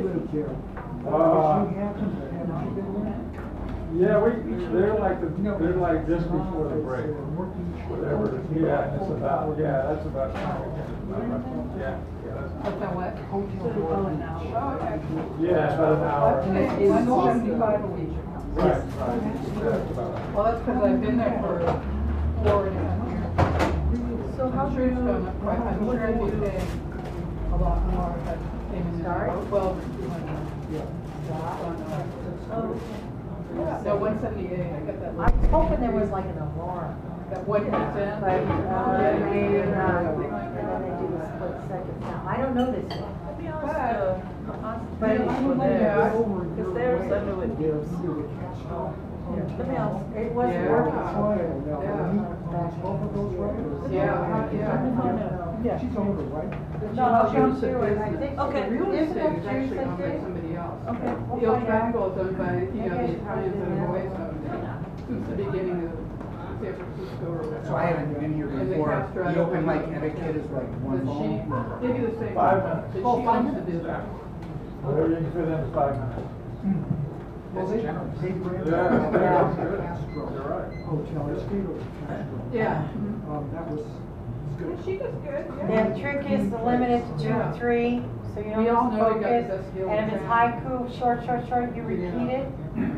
lived there. Uh, She happened to have you been there? Yeah, they're like just before the break. Whatever. Yeah, it's about, that's about, yeah. What's that, what? Hotel. Yeah, about an hour. It's 175 a week. Right. That's about. Well, that's because I've been there for 4.5 years. So how I'm do sure it's you, going up quite, I'm sure I'd be paying a lot more if I came in there. Sorry? 12 or 200. oh, No, 178, I got that. I was hoping there was like an alarm. That 1%. But, maybe not, and then they do the split seconds now. I don't know this yet. To be honest, But it's because there's a new one. To be honest, it wasn't Yeah. working. Both of those roads? Yeah. She's older, right? No, she was through it, I think. Okay. The real Isn't estate that is actually Tuesday owned by too? somebody else. Okay, we'll The old find out. triangle is owned by, the Italians that have always owned it since the beginning of San Francisco or whatever. So I haven't been here And the before. Castro The open mic Island. etiquette is like one Then she, phone. they do the same. 5 minutes. But Oh, she 5 owns the minutes? business. Whatever you can fit in 5 minutes. Well, they ran Yeah, that that's good. Castro You're right. Hotel, it's Castro. Yeah. That was good. She does good, Yeah, the trick is to limit it to 2 or 3, so you We all don't know we got focus. the best deal And in if it's town. haiku, short, you repeat it.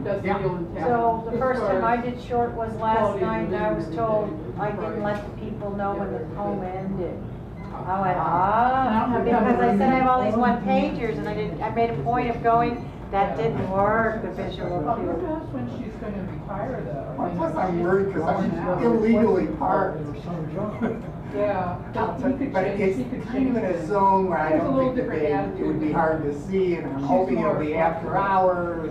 That's the Yeah. deal in town. So the first As far time I as- did short was last Quality of night, and I was living told every day. I didn't let the people know when the poem ended. I went, have because I said I have all these time. one-pagers, and I made a point of going, that didn't work, the visual I'm cue. gonna ask when she's gonna retire though. I mean, Plus I'm worried because I'm now. illegally parked. Her son John. Yeah, but he could But change, it's he could kind change of in a it. zone where I There's a don't little think that different it would be attitude. hard to see, and I'm She's hoping it'll more be after flexible. hours.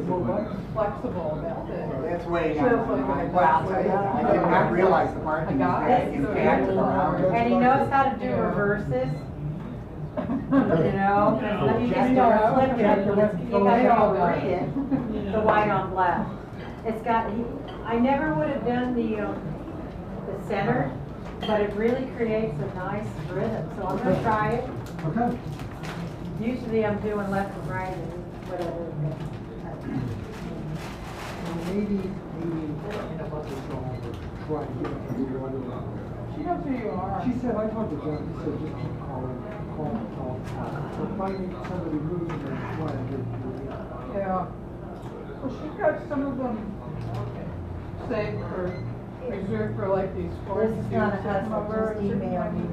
Flexible about So it. that's way Feels like well, a- I did not realize the parking was I got that it. impacted around. And he knows how to do Yeah. reverses, you know, because you just don't flip it, you gotta read it, the white on black. It's got, I never would have done the center, but it really creates a nice rhythm, so I'm gonna try it. Okay. Usually I'm doing left and right and whatever. Maybe about this song, try to get it to be one of them. She knows who you are. She said, I talked to John, he said, just keep calling. So finding somebody who's in the one, Yeah. Well, she's got some of them saved for, reserved for like these sports. This is not a hustle, just email me.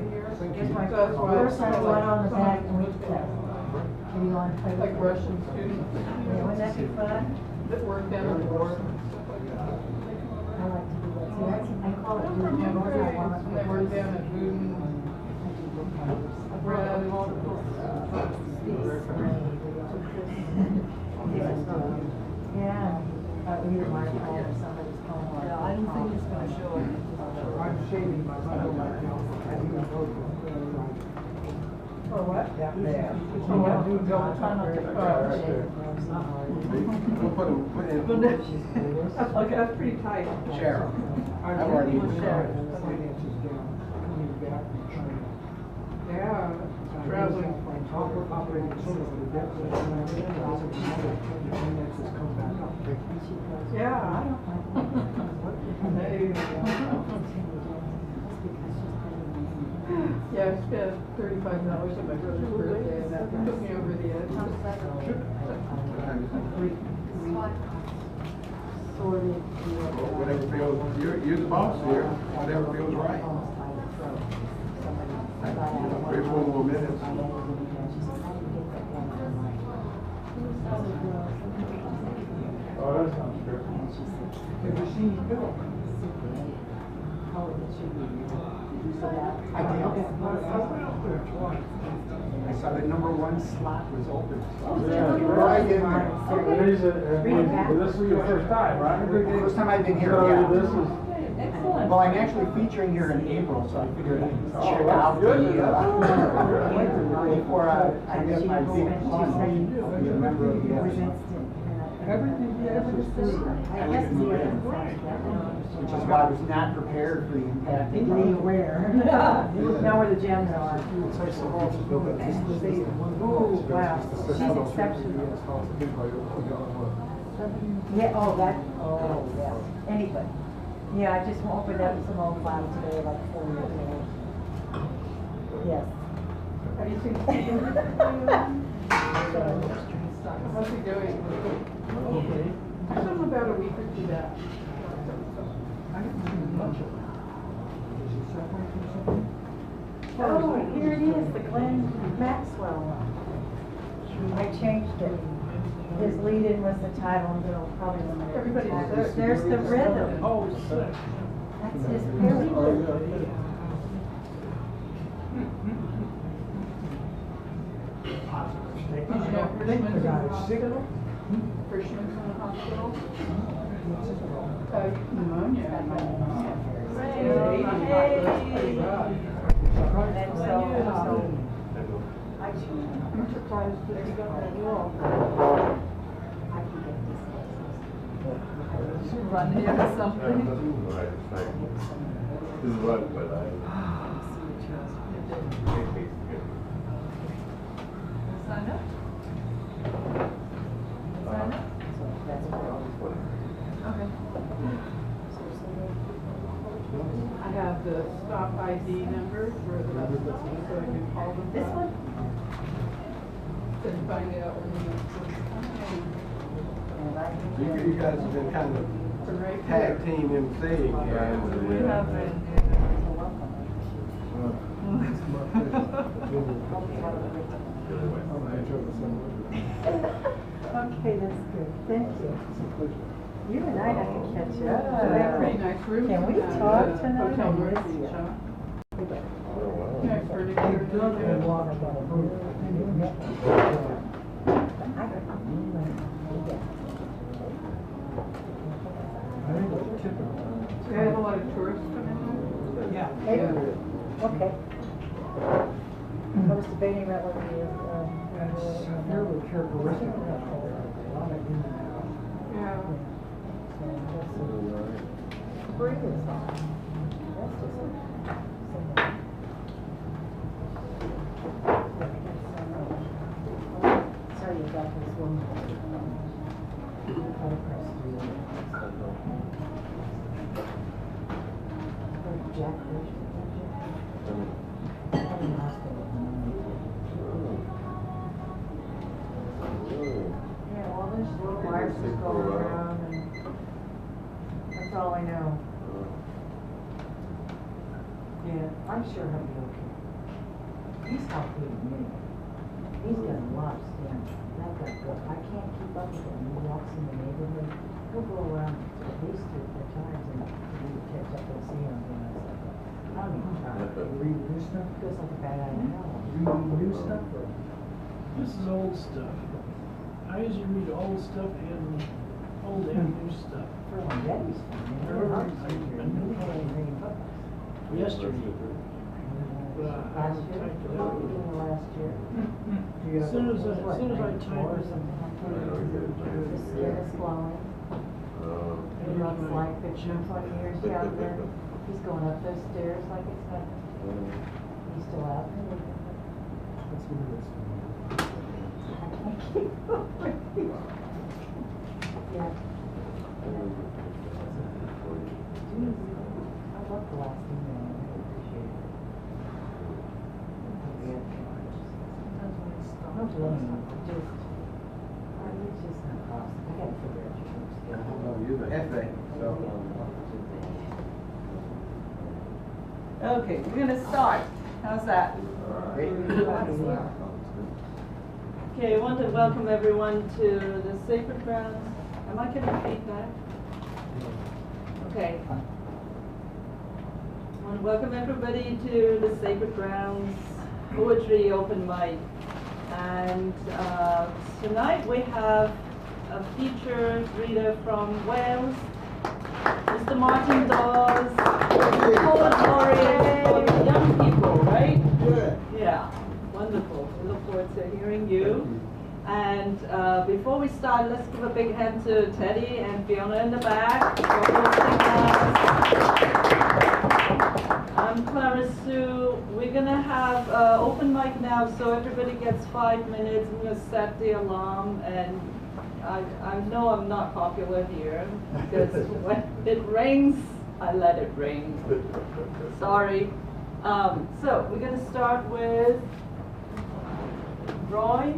Here's my That's why first one on the back and we some test. Do you want to play? like Russian students Yeah, wouldn't that be fun? that work down at the board. I like to do that. See, I call it From doing young what I grades, want. and they work down at Wooten, Brad. Yeah. Either my phone or somebody's phone. Yeah, I don't think it's gonna show up. I'm shaving my bundle right now. I think I'm going Or what? that bad. Oh, what? Don't try not to cry. We'll put it, Okay, that's pretty tight. Cheryl. I've already. Finances down, coming back from China. Yeah, traveling. Operating sort of the debt that I'm in, and also the finances come back up. Yeah. Hey. Yeah, I spent $35 on my brother's birthday, and that took me over the edge. Whatever feels, you're the boss here, whatever feels right. 3 or 4 more minutes. Oh, that sounds good. Have you seen Bill? I saw the #1 slot was open. Right in there. This is your first time, right? First time I've been here, So yeah. this is, Well, I'm actually featuring here in April, so I figured I'd check out the, before I get my big fun, I'll be a member of the FSA. Everything you ever see. Which is why I was not prepared for the impact. Be aware. Know where the gems are. Ooh, wow. She's exceptional. Yeah, oh, yeah. Anybody. Yeah, I just opened up some old files today, like 4 years old. Yes. Have you seen? How's he doing? Okay. Give him about a week or two back. I haven't seen much of that. Is it separate or something? Oh, here it is, the Glenn Maxwell one. I changed it. His lead-in was the title, and it'll probably limit it. Everybody says- There's the rhythm. Oh, sick. That's his period. Freshman's in the hospital? Hmm? Freshman's in the hospital? Pneumonia. And so, I'm surprised that he got that well. I can get this. Run in or something. Sign up? Sign up? Okay. I have the stop ID number for the rest of them, so I can call them. This back. one? Then find out when You guys have been kind of the right tag here. team emceeing. We have been. Okay, that's good. Thank you. You and I have to catch They have up. pretty nice rooms. Can we in that, talk tonight? Hotel I North miss Beach, you. huh? Nice furniture. Hey, Doug and Lana got a boot. I think it's typical. They have a lot of tourists coming in. Yeah. Okay. I was debating about what the, That's fairly characteristic of that color. A lot of in and out. Yeah. Spring is on. That's just Sorry about this one. Jack Yeah, well, there's little viruses going around, and that's all I know. Yeah, I'm sure he'll be okay. He's healthy to me. He's got a lot of stamina. That guy, I can't keep up with him. He walks in the neighborhood. He'll go around at least 3 or 4 times, and we catch up and see him. And I was like, I don't even try. Read new stuff? Feels like a bad idea. Reading new stuff? This is old stuff. I usually read old stuff and old and new stuff. For one, Betty's fine. Yesterday. But I Last haven't year? typed it out. Last year. As soon as I type it, The skin is glowing. He looks like 15, 20 years younger. He's going up those stairs like it's nothing. He's still out there. That's what it is. I can't keep up with you. Yeah. I love the last email. I really appreciate it. No blame. It's just not possible. I gotta figure out your schedule. You're the FA, so. Okay, we're gonna start. How's that? Okay, I want to welcome everyone to the Sacred Grounds. Am I getting feedback? Okay. I want to welcome everybody to the Sacred Grounds Poetry Open Mic. And tonight we have a featured reader from Wales, Mr. Martin Dawes, poet laureate for the young people, right? Good. Yeah, wonderful. We look forward to hearing you. And before we start, let's give a big hand to Teddy and Fiona in the back for hosting us. I'm Clara Sue. We're gonna have open mic now, so everybody gets 5 minutes. I'm gonna set the alarm, and I know I'm not popular here because when it rings, I let it ring. Sorry. So we're gonna start with Roy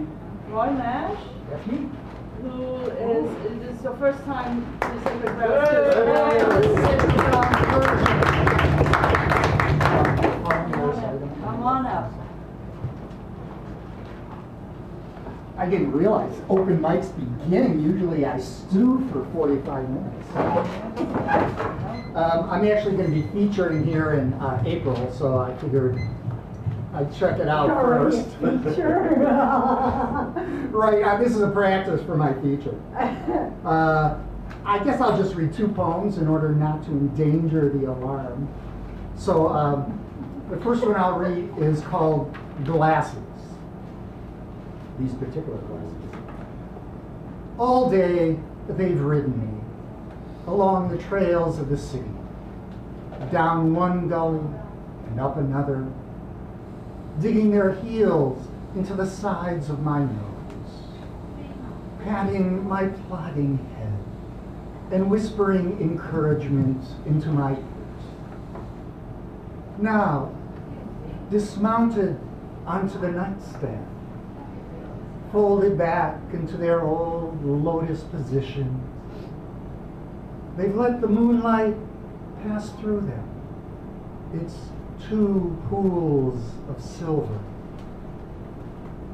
Nash, who is this is your first time to Sacred Grounds. Come on up. I didn't realize open mics beginning. Usually I stew for 45 minutes. I'm actually going to be featuring here in April, so I figured I'd check it out first. Sure. Right, this is a practice for my feature. I guess I'll just read 2 poems in order not to endanger the alarm. So the first one I'll read is called Glasses. These particular glasses. All day they've ridden me along the trails of the city, down one gully and up another, digging their heels into the sides of my nose, patting my plodding head and whispering encouragement into my ears. Now, dismounted onto the nightstand, folded back into their old lotus position, they've let the moonlight pass through them. It's 2 pools of silver,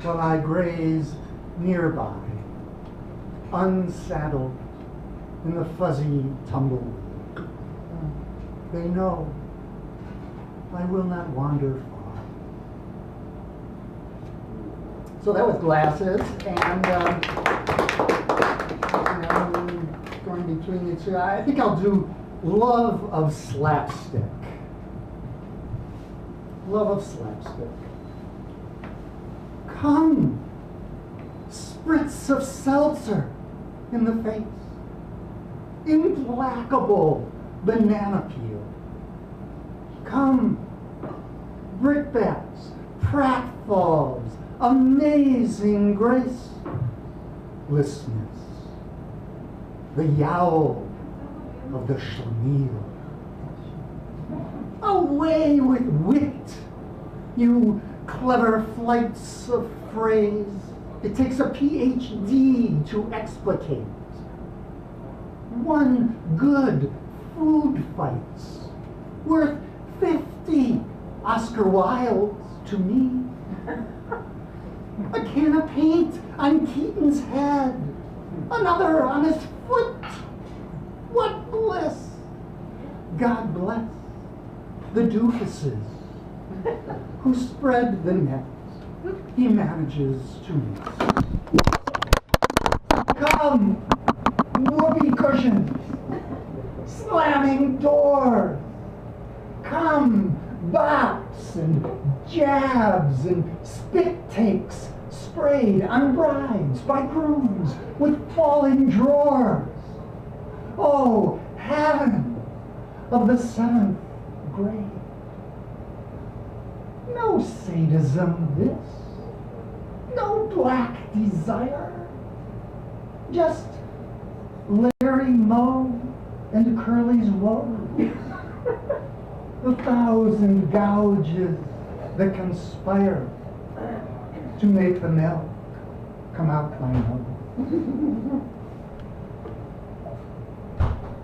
while I graze nearby, unsaddled in the fuzzy tumbleweed. They know I will not wander far. So that was Glasses, and I'm going between the 2. I think I'll do Love of Slapstick. Love of Slapstick. Come, spritz of seltzer in the face, implacable banana peel. Come, brickbats, pratfalls, amazing gracelessness, the yowl of the schlemiel. Away with wit, you clever flights of phrase. It takes a PhD to explicate. One good food fight's worth 50 Oscar Wildes to me. A can of paint on Keaton's head, another on his foot. What bliss! God bless the doofuses who spread the net he manages to miss. Come, whoopee cushions, slamming doors. Come, bops and jabs and spit takes sprayed on brides by grooms with falling drawers. Oh, heaven of the 7th grade. No sadism this, no black desire, just Larry Moe and Curly's woes. The 1,000 gouges that conspire to make the milk come out my nose.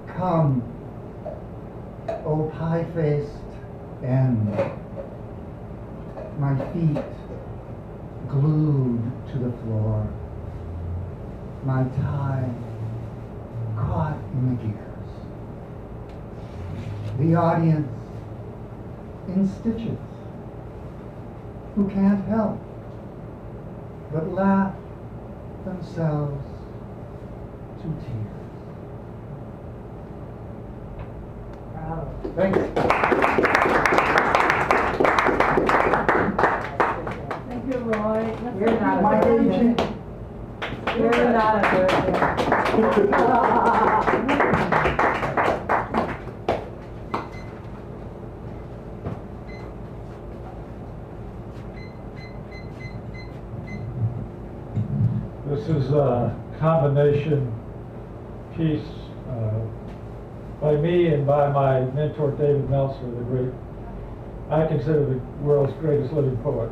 Come, oh pie-faced end, my feet glued to the floor, my tie caught in the gears, the audience in stitches, who can't help but laugh themselves to tears. Thank you. Thank you, Roy. You're not My a good agent. You're not a good This is a combination piece by me and by my mentor David Meltzer, the great, I consider the world's greatest living poet.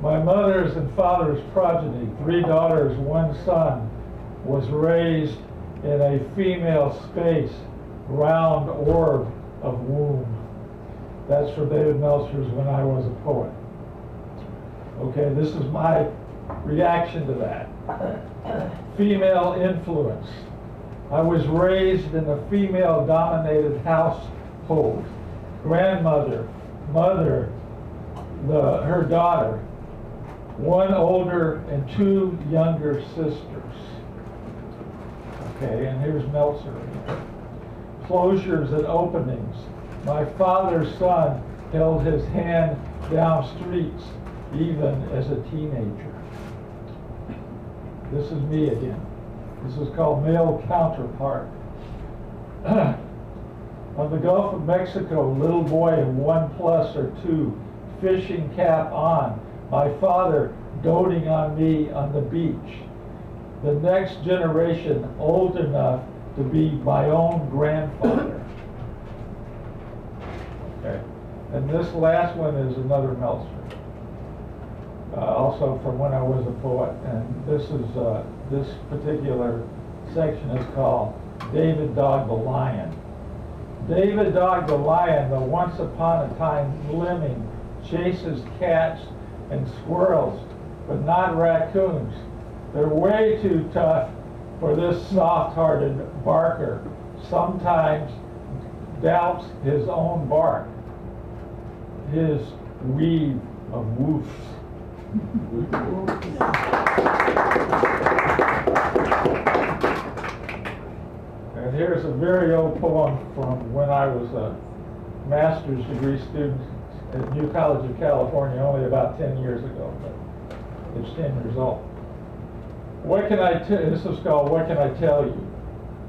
My mother's and father's progeny, 3 daughters, 1 son, was raised in a female space, round orb of womb. That's for David Meltzer's When I Was a Poet. Okay, this is my reaction to that. Female influence. I was raised in a female-dominated household. Grandmother, mother, her daughter, 1 older and 2 younger sisters. Okay, and here's Meltzer. Closures and openings. My father's son held his hand down streets even as a teenager. This is me again. This is called Male Counterpart. On the Gulf of Mexico, little boy in 1+ or 2, fishing cap on, my father doting on me on the beach. The next generation old enough to be my own grandfather. Okay, and this last one is another Meltzer. Also from When I Was a Poet, and this is this particular section is called David Dog the Lion. David Dog the Lion, the once upon a time lemming, chases cats and squirrels, but not raccoons. They're way too tough for this soft-hearted barker. Sometimes doubts his own bark, his weave of woofs. And here's a very old poem from when I was a master's degree student at New College of California only about 10 years ago, but it's 10 years old. What can I tell? This is called What Can I Tell You?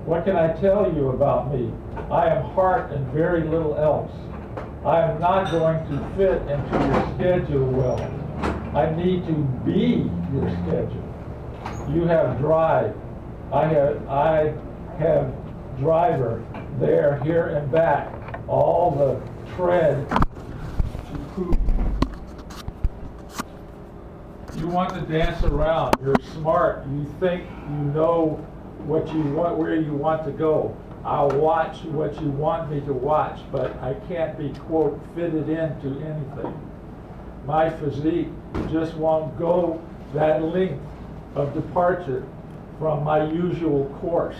What can I tell you about me? I am heart and very little else. I am not going to fit into your schedule well. I need to be your schedule. You have drive. I have driver there, here, and back. All the tread to poop. You want to dance around. You're smart. You think you know what you want, where you want to go. I'll watch what you want me to watch, but I can't be, quote, fitted into anything. My physique just won't go that length of departure from my usual course.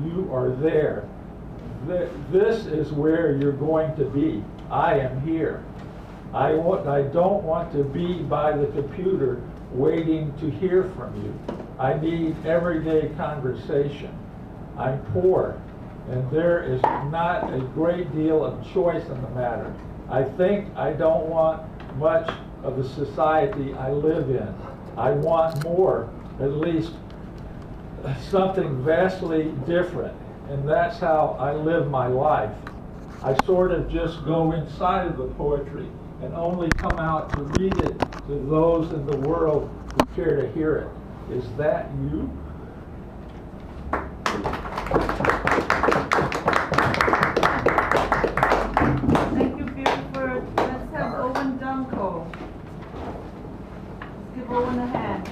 You are there. This is where you're going to be. I am here. I don't want to be by the computer waiting to hear from you. I need everyday conversation. I'm poor, and there is not a great deal of choice in the matter. I think I don't want much of the society I live in. I want more, at least something vastly different, and that's how I live my life. I sort of just go inside of the poetry and only come out to read it to those in the world who care to hear it. Is that you? Thank you, Buford. Let's have Owen Dunko. Let's give Owen a hand.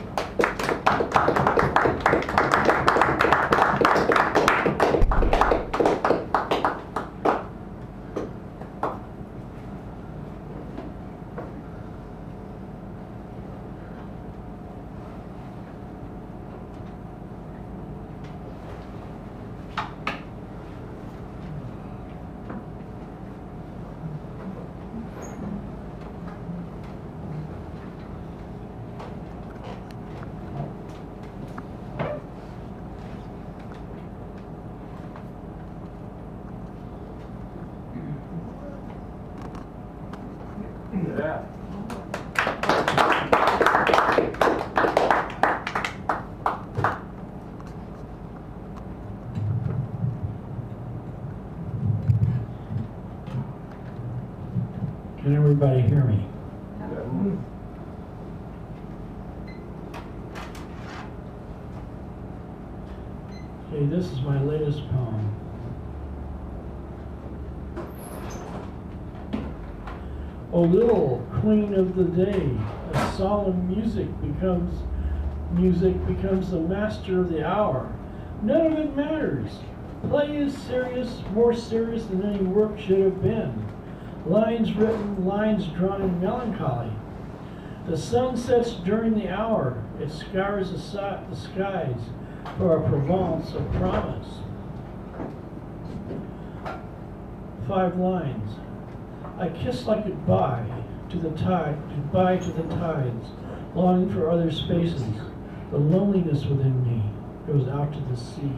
everybody hear me? Okay, this is my latest poem. O little queen of the day, a solemn music becomes the master of the hour. None of it matters. Play is serious, more serious than any work should have been. Lines written, lines drawn in melancholy. The sun sets during the hour. It scours the skies for a Provence of promise. 5 lines. I kiss like goodbye to the tides, longing for other spaces. The loneliness within me goes out to the sea.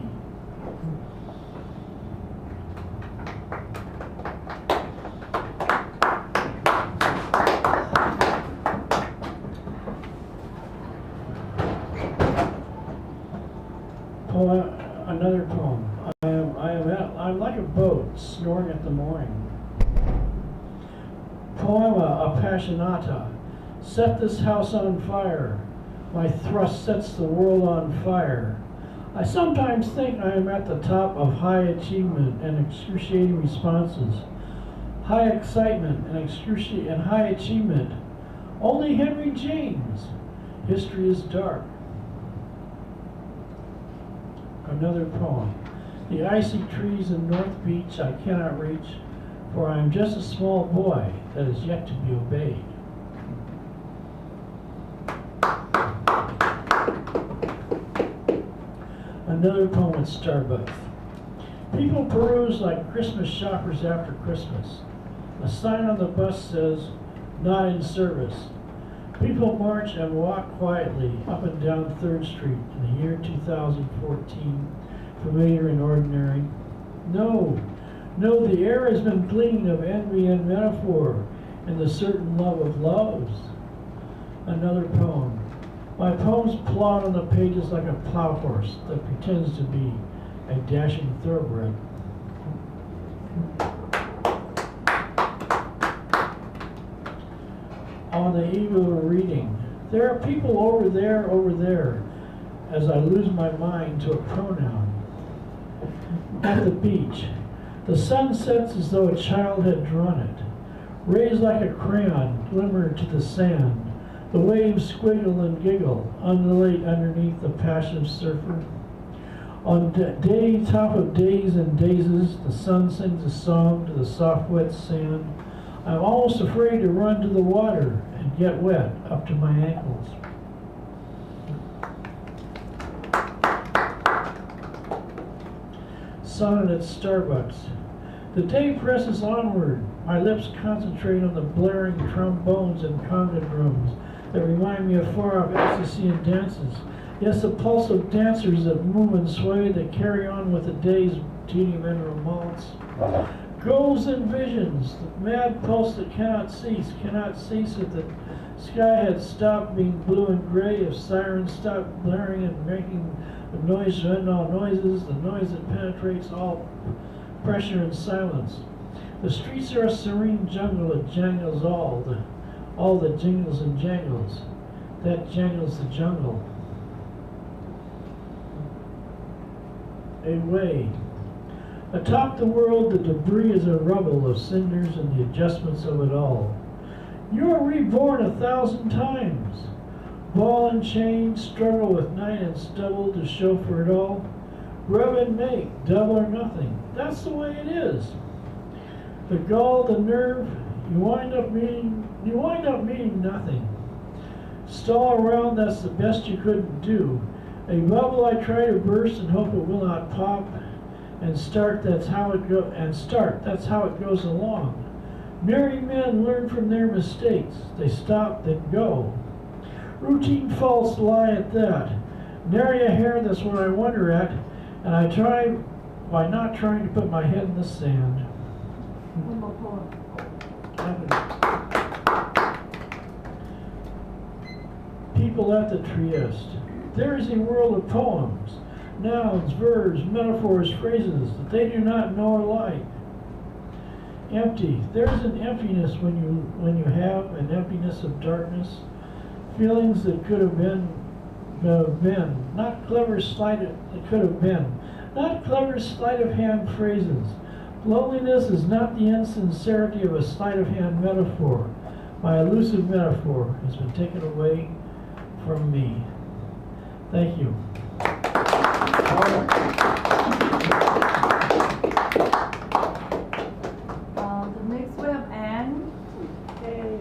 Another poem. I'm like a boat snoring at the mooring. Poema Appassionata. Set this house on fire. My thrust sets the world on fire. I sometimes think I am at the top of high achievement and excruciating responses. High excitement and high achievement. Only Henry James. History is dark. Another poem. The icy trees in North Beach I cannot reach, for I am just a small boy that is yet to be obeyed. Another poem at Starbucks. People peruse like Christmas shoppers after Christmas. A sign on the bus says, not in service. People march and walk quietly up and down 3rd Street in the year 2014, familiar and ordinary. No, the air has been clean of envy and metaphor and the certain love of loves. Another poem. My poems plod on the pages like a plow horse that pretends to be a dashing thoroughbred. On the eve of a reading, there are people over there, as I lose my mind to a pronoun. At the beach, the sun sets as though a child had drawn it. Rays like a crayon glimmer to the sand. The waves squiggle and giggle, undulate underneath the passive surfer. On day top of days and dazes, the sun sings a song to the soft wet sand. I'm almost afraid to run to the water and get wet up to my ankles. Sonnet at Starbucks. The day presses onward. My lips concentrate on the blaring trombones and conga drums that remind me of far-off ecstasy and dances. Yes, the pulse of dancers that move and sway, that carry on with the day's tedium and romance. Goals and visions, the mad pulse that cannot cease if the sky had stopped being blue and gray, if sirens stopped blaring and making the noise to end all noises, the noise that penetrates all pressure and silence. The streets are a serene jungle that jangles all the jingles and jangles. That jangles the jungle. A way. Atop the world, the debris is a rubble of cinders and the adjustments of it all. You are reborn 1,000 times. Ball and chain, struggle with night and stubble to show for it all. Rub and make, double or nothing. That's the way it is. The gall, the nerve, you wind up meaning nothing. Stall around, that's the best you couldn't do. A bubble I try to burst and hope it will not pop. And start, that's how it goes along. Merry men learn from their mistakes. They stop, then go. Routine faults lie at that. Nary a hair, that's what I wonder at. And I try by not trying to put my head in the sand. People at the Trieste. There is a world of poems, nouns, verbs, metaphors, phrases that they do not know or like. empty. There's an emptiness when you have an emptiness of darkness. Feelings that could have been, not clever sleight of, it could have been, not clever sleight of hand phrases. Loneliness is not the insincerity of a sleight of hand metaphor. My elusive metaphor has been taken away from me. Thank you. The next we have Anne. Hey.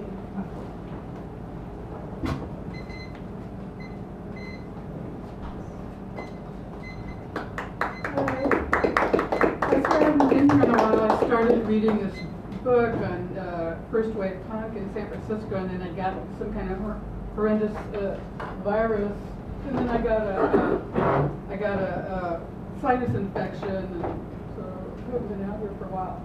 I haven't been here in a while. I started reading this book on first wave punk in San Francisco, and then I got some kind of horrendous virus, and then I got a sinus infection, and so I haven't been out here for a while.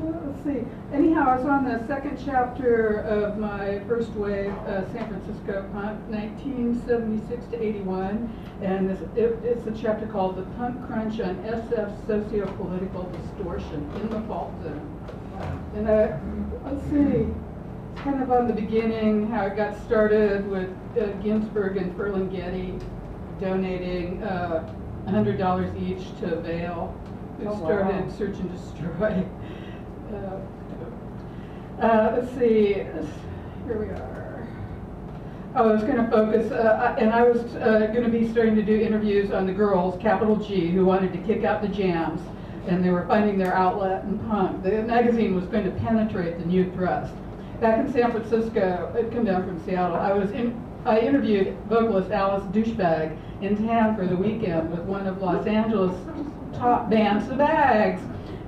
Let's see. Anyhow, I was on the second chapter of my first wave San Francisco punk, 1976 to 81, and it's a chapter called "The Punk Crunch on SF's Socio-Political Distortion in the Fault Zone." And let's see, it's kind of on the beginning, how it got started with Ginsberg and Ferlinghetti donating $100 each to Vail, who started Search and Destroy. Let's see, here we are. Oh, I was going to focus, and I was going to be starting to do interviews on the girls, capital G, who wanted to kick out the jams, and they were finding their outlet in punk. The magazine was going to penetrate the new thrust. Back in San Francisco, I'd come down from Seattle, I interviewed vocalist Alice Douchebag in town for the weekend with one of Los Angeles' top bands, The Bags.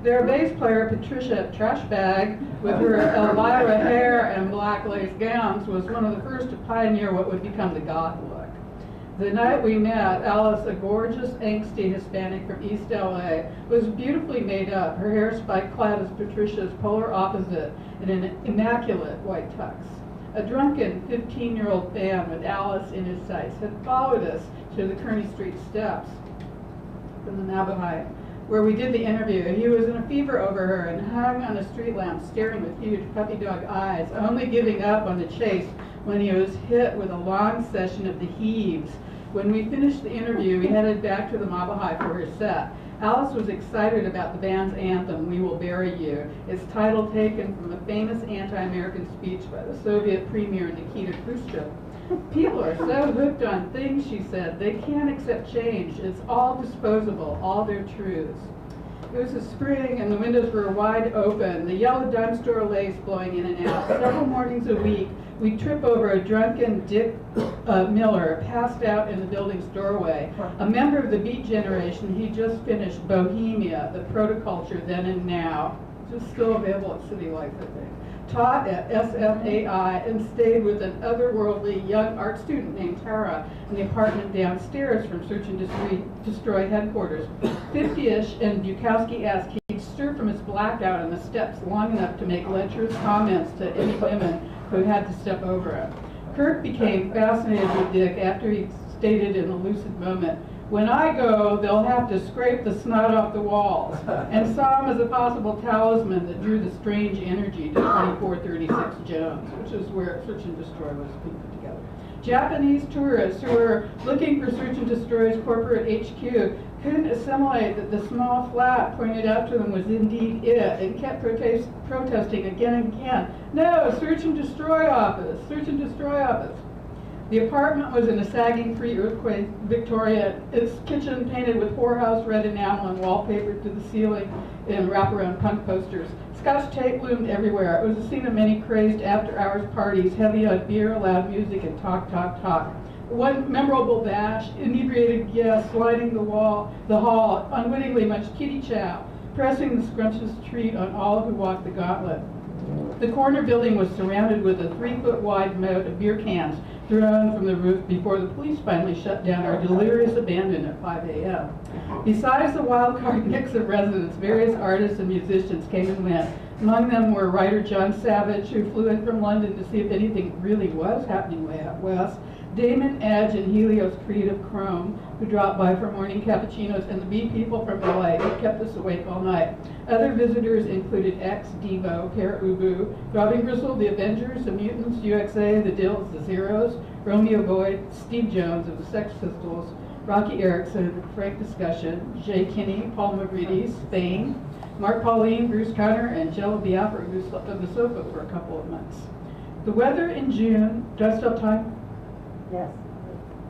Their bass player, Patricia Trashbag, with her Elvira hair and black lace gowns, was one of the first to pioneer what would become the goth look. The night we met, Alice, a gorgeous, angsty Hispanic from East LA, was beautifully made up, her hair spike-clad as Patricia's polar opposite in an immaculate white tux. A drunken 15-year-old fan with Alice in his sights had followed us to the Kearny Street steps from the Navajo, where we did the interview. He was in a fever over her and hung on a street lamp, staring with huge puppy dog eyes, only giving up on the chase when he was hit with a long session of the heaves. When we finished the interview, we headed back to the Mabahai for her set. Alice was excited about the band's anthem, "We Will Bury You," its title taken from a famous anti-American speech by the Soviet Premier Nikita Khrushchev. "People are so hooked on things," she said, "they can't accept change. It's all disposable, all their truths." It was a spring and the windows were wide open, the yellow dime store lace blowing in and out. Several mornings a week, we'd trip over a drunken Dick Miller passed out in the building's doorway. A member of the Beat Generation, he just finished Bohemia, the protoculture then and now. Just still available at City Lights, I think. Taught at SFAI and stayed with an otherworldly young art student named Tara in the apartment downstairs from Search and Destroy headquarters. 50-ish, and Bukowski asked he'd stir from his blackout on the steps long enough to make lecherous comments to any women who had to step over him. Kirk became fascinated with Dick after he stated in a lucid moment, "When I go, they'll have to scrape the snot off the walls," and saw him as a possible talisman that drew the strange energy to 2436 Jones, which is where Search and Destroy was being put together. Japanese tourists who were looking for Search and Destroy's corporate HQ couldn't assimilate that the small flat pointed out to them was indeed it, and kept protesting again and again, "No, Search and Destroy office, Search and Destroy office." The apartment was in a sagging pre-earthquake Victorian. Its kitchen painted with whorehouse red enamel and wallpapered to the ceiling in wraparound punk posters. Scotch tape loomed everywhere. It was a scene of many crazed after-hours parties, heavy on beer, loud music, and talk, talk, talk. One memorable bash, inebriated guests lining the hall, unwittingly much kitty chow, pressing the scrumptious treat on all who walked the gauntlet. The corner building was surrounded with a 3-foot wide moat of beer cans thrown from the roof before the police finally shut down our delirious abandon at 5 a.m. Besides the wild card mix of residents, various artists and musicians came and went. Among them were writer John Savage, who flew in from London to see if anything really was happening way out west, Damon, Edge, and Helios Creative Chrome, who dropped by for morning cappuccinos, and the Bee People from LA, who kept us awake all night. Other visitors included X, Devo, Kara Ubu, Robin Griswold, The Avengers, The Mutants, UXA, The Dills, The Zeros, Romeo Boyd, Steve Jones of the Sex Pistols, Rocky Erickson, Frank Discussion, Jay Kinney, Paul Mavridis, Spain, Mark Pauline, Bruce Conner, and Jello Biafra, who slept on the sofa for a couple of months. The weather in June, do I still have time? Yes.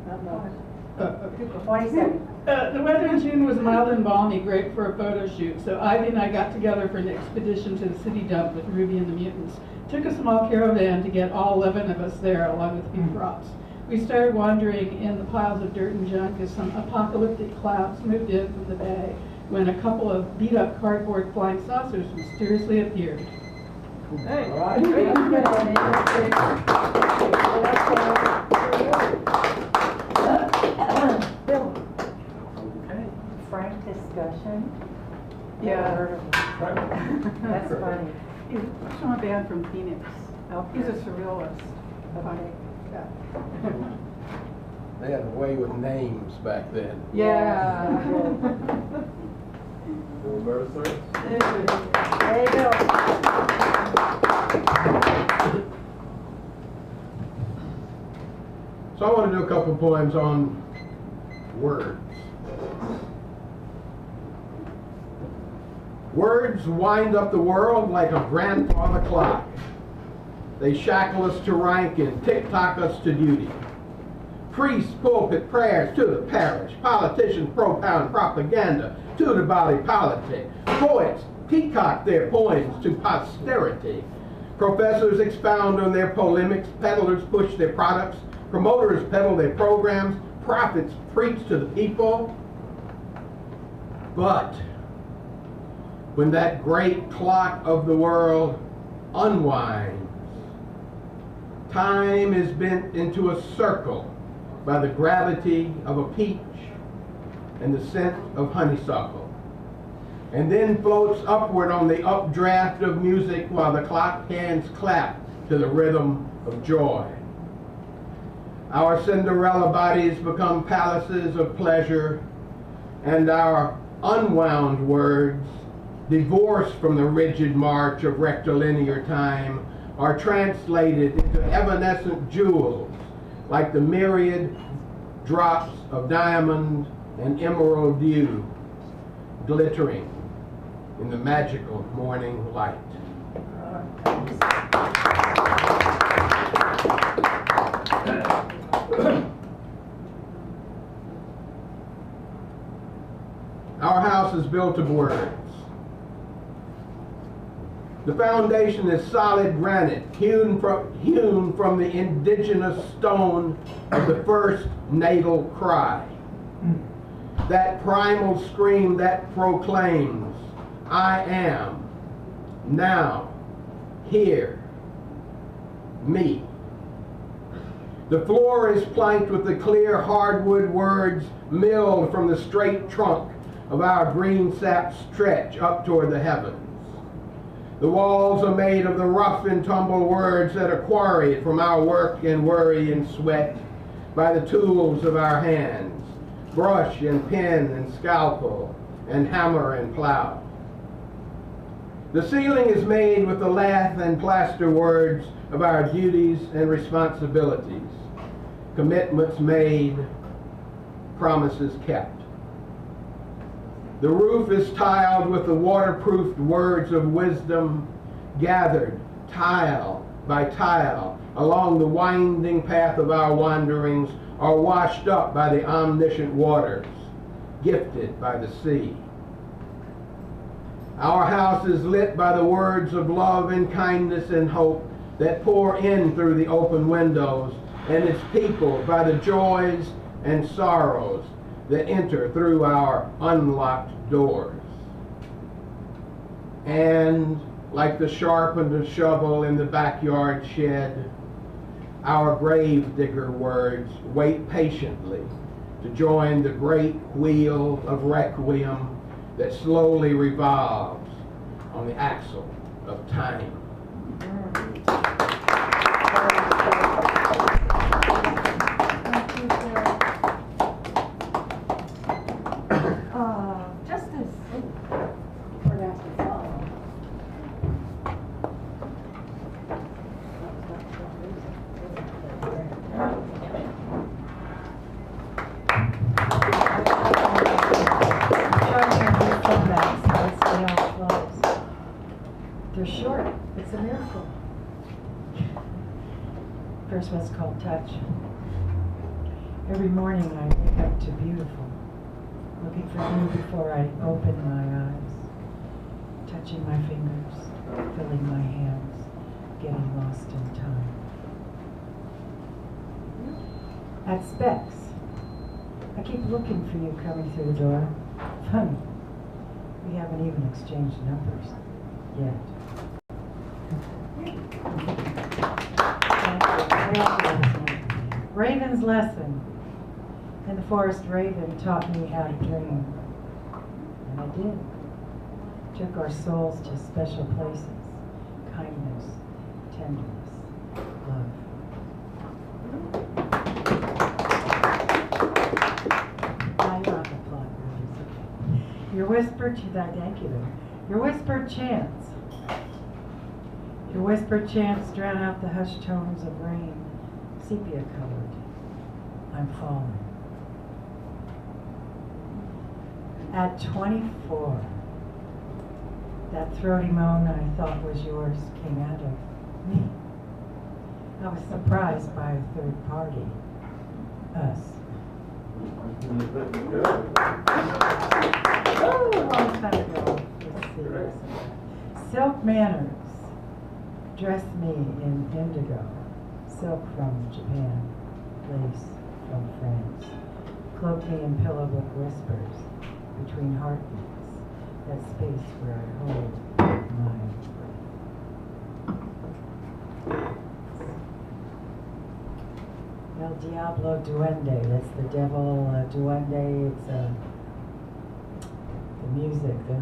Not much. Okay. 20 seconds. The weather in June was mild and balmy, great for a photo shoot, so Ivy and I got together for an expedition to the city dump with Ruby and the Mutants. Took a small caravan to get all 11 of us there, along with a few props. We started wandering in the piles of dirt and junk as some apocalyptic clouds moved in from the bay, when a couple of beat-up cardboard flying saucers mysteriously appeared. Hey. All right. Very good. Bill. Okay. Frank Discussion. Yeah. That's funny. He's from a band from Phoenix. Okay. He's a surrealist. Okay. Yeah. They had a way with names back then. Yeah. Full birth service. There you go. So I want to do a couple poems on words. Words wind up the world like a grandfather clock. They shackle us to rank and tick-tock us to duty. Priests pulpit prayers to the parish. Politicians propound propaganda to the body politic. Poets peacock their poems to posterity. Professors expound on their polemics. Peddlers push their products. Promoters peddle their programs. Prophets preach to the people. But when that great clock of the world unwinds, time is bent into a circle by the gravity of a peach and the scent of honeysuckle, and then floats upward on the updraft of music while the clock hands clap to the rhythm of joy. Our Cinderella bodies become palaces of pleasure, and our unwound words, divorced from the rigid march of rectilinear time, are translated into evanescent jewels like the myriad drops of diamond and emerald dew glittering in the magical morning light. Our house is built of words. The foundation is solid granite, hewn from the indigenous stone of the first natal cry. That primal scream that proclaims, I am, now, here, me. The floor is planked with the clear hardwood words milled from the straight trunk of our green sap stretch up toward the heavens. The walls are made of the rough and tumble words that are quarried from our work and worry and sweat by the tools of our hands, brush and pen and scalpel and hammer and plow. The ceiling is made with the lath and plaster words of our duties and responsibilities, commitments made, promises kept. The roof is tiled with the waterproofed words of wisdom, gathered tile by tile along the winding path of our wanderings, or washed up by the omniscient waters, gifted by the sea. Our house is lit by the words of love and kindness and hope that pour in through the open windows, and its people by the joys and sorrows that enter through our unlocked doors. And like the sharpened shovel in the backyard shed, our grave digger words wait patiently to join the great wheel of requiem that slowly revolves on the axle of time. First one's called Touch. Every morning I wake up to beautiful, looking for you before I open my eyes, touching my fingers, filling my hands, getting lost in time. At Specs, I keep looking for you coming through the door. Funny, we haven't even exchanged numbers yet. Raven's lesson. In the forest, Raven taught me how to dream. And I did. Took our souls to special places. Kindness, tenderness, love. I love applaud, Raven. Your whispered, thank you. Your whispered chants. Your whispered chants drown out the hushed tones of rain, sepia colored. I'm falling. At 24, that throaty moan I thought was yours came out of me. I was surprised by a third party, us. Oh, a long time ago. Let's see. Silk manners. Dress me in indigo. Silk from Japan. Lace from France. Cloak me in pillow book whispers. Between heartbeats, that space where I hold mine. El Diablo Duende, that's the devil duende. It's the music, the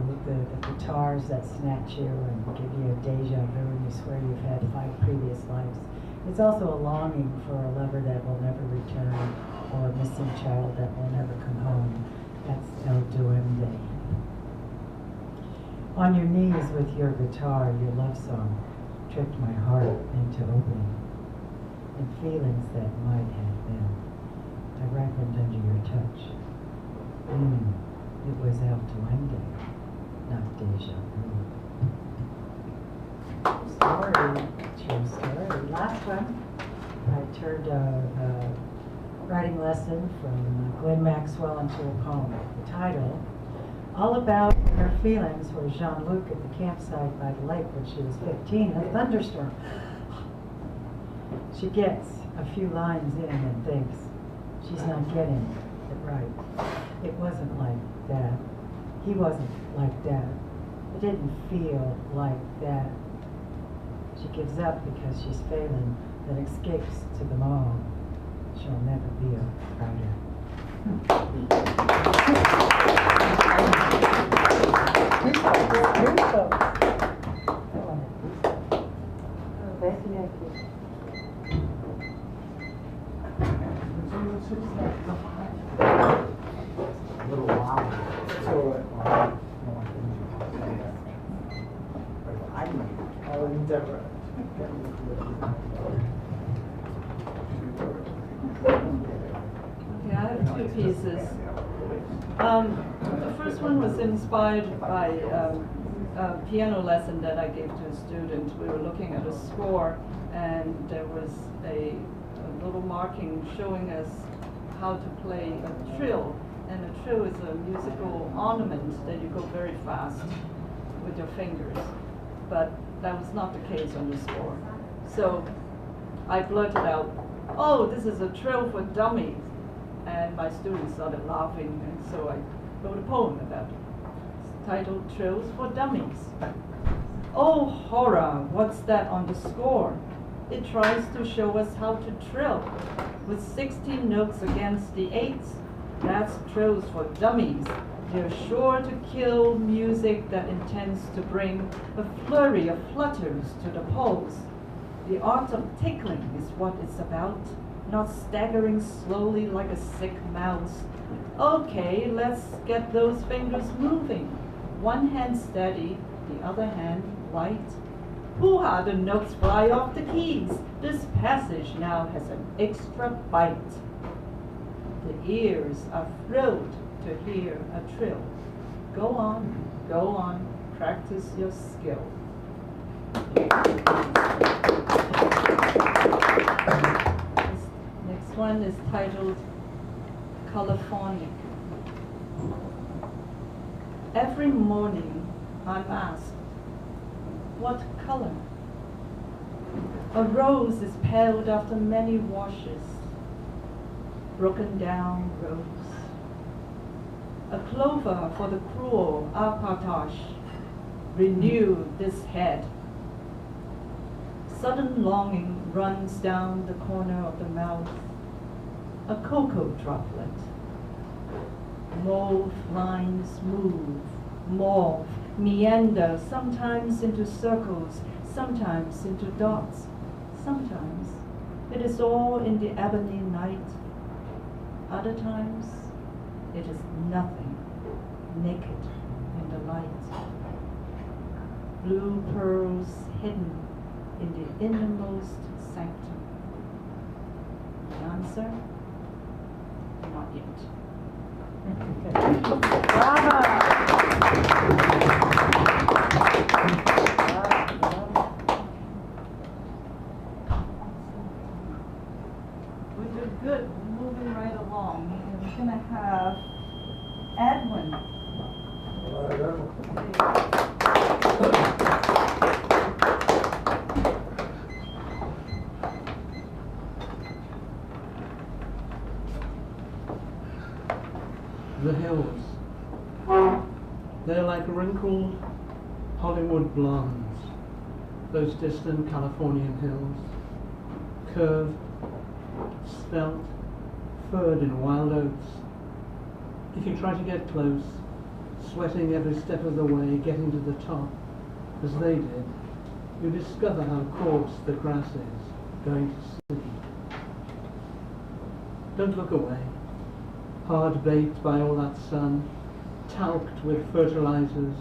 guitars that snatch you and give you a deja vu and you swear you've had 5 previous lives. It's also a longing for a lover that will never return or a missing child that will never come home. That's El Duende. On your knees with your guitar, your love song tricked my heart into opening. And feelings that might have been, I ripened under your touch. It was El Duende, not deja vu. True story. Last one, I turned a writing lesson from Glenn Maxwell into a poem. The title, all about her feelings, was Jean-Luc at the campsite by the lake when she was 15 in a thunderstorm. She gets a few lines in and thinks she's not getting it right. It wasn't like that. He wasn't like that. It didn't feel like that. She gives up because she's failing, then escapes to the mall. She'll never be a writer. A little loud. Yeah, I have 2 pieces. The first one was inspired by a piano lesson that I gave to a student. We were looking at a score, and there was a little marking showing us how to play a trill. And a trill is a musical ornament that you go very fast with your fingers. But that was not the case on the score. So I blurted out, "Oh, this is a trill for dummies." And my students started laughing, and so I wrote a poem about it. It's titled Trills for Dummies. Oh horror, what's that on the score? It tries to show us how to trill. With 16 notes against the 8s, that's trills for dummies. They're sure to kill music that intends to bring a flurry of flutters to the pulse. The art of tickling is what it's about, not staggering slowly like a sick mouse. Okay, let's get those fingers moving. One hand steady, the other hand light. Hoo-ha, the notes fly off the keys. This passage now has an extra bite. The ears are thrilled to hear a trill. Go on, practice your skill. one is titled Californic. Every morning I'm asked, what color? A rose is paled after many washes, broken down rose. A clover for the cruel Arpatash, renew this head. Sudden longing runs down the corner of the mouth, a cocoa droplet. Mauve lines move, mauve, meander, sometimes into circles, sometimes into dots, sometimes it is all in the ebony night, other times it is nothing, naked in the light. Blue pearls hidden in the innermost sanctum. The answer? Not yet. We did good, moving right along. We're gonna have Edwin. The hills. They're like wrinkled Hollywood blondes, those distant Californian hills, curved, svelte, furred in wild oats. If you try to get close, sweating every step of the way, getting to the top, as they did, you discover how coarse the grass is going to sleep. Don't look away. Hard baked by all that sun, talked with fertilizers,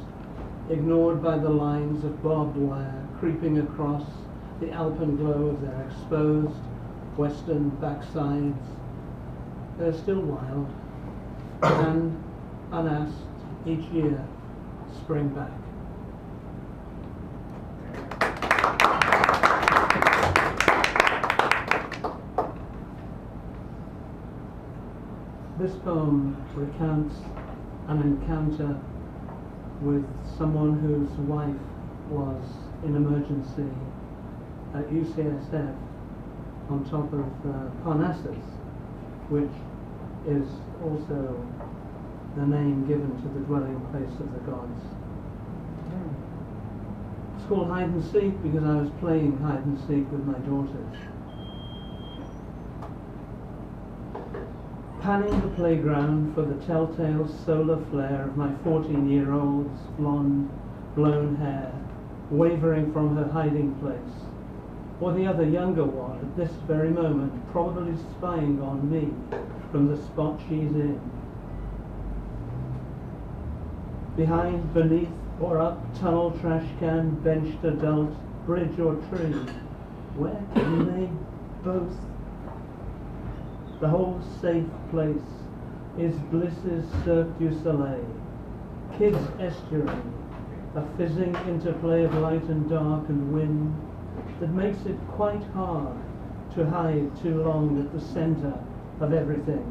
ignored by the lines of barbed wire creeping across the alpenglow of their exposed western backsides. They're still wild, and unasked, each year spring back. This poem recounts an encounter with someone whose wife was in emergency at UCSF on top of Parnassus, which is also the name given to the dwelling place of the gods. It's called Hide and Seek because I was playing hide and seek with my daughters. Panning the playground for the telltale solar flare of my 14-year-old's blonde, blown hair, wavering from her hiding place, or the other younger one at this very moment probably spying on me from the spot she's in. Behind, beneath, or up, tunnel, trash can, benched adult, bridge or tree, where can they both? The whole safe place is Bliss's Cirque du Soleil, kids' estuary, a fizzing interplay of light and dark and wind that makes it quite hard to hide too long at the center of everything,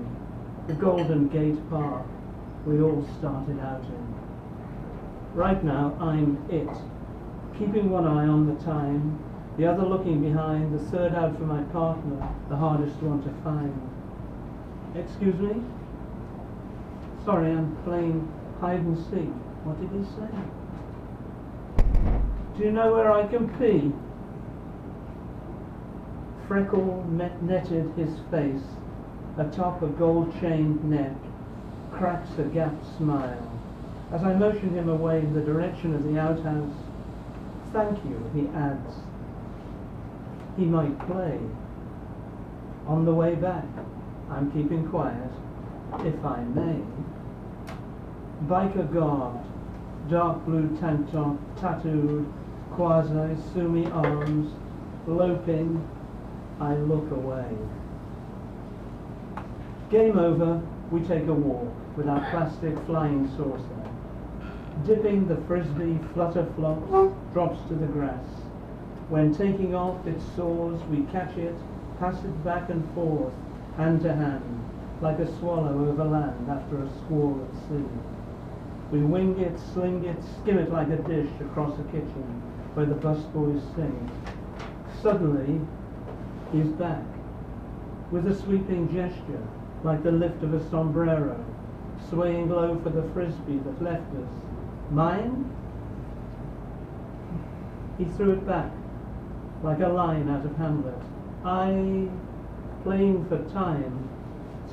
the Golden Gate Park we all started out in. Right now, I'm it, keeping one eye on the time, the other looking behind, the third out for my partner, the hardest one to find. Excuse me? Sorry, I'm playing hide and seek. What did he say? Do you know where I can pee? Freckle netted his face, atop a gold-chained neck, cracks a gapped smile. As I motion him away in the direction of the outhouse, thank you, he adds. He might play. On the way back, I'm keeping quiet, if I may. Biker garbed, dark blue tank top, tattooed, quasi-sumi arms, loping, I look away. Game over, we take a walk with our plastic flying saucer. Dipping the frisbee flutter flops, drops to the grass. When taking off it soars, we catch it, pass it back and forth, hand to hand, like a swallow over land after a squall at sea. We wing it, sling it, skim it like a dish across a kitchen where the busboys sing. Suddenly, he's back, with a sweeping gesture, like the lift of a sombrero, swaying low for the frisbee that left us. Mine? He threw it back, like a line out of Hamlet. I, playing for time,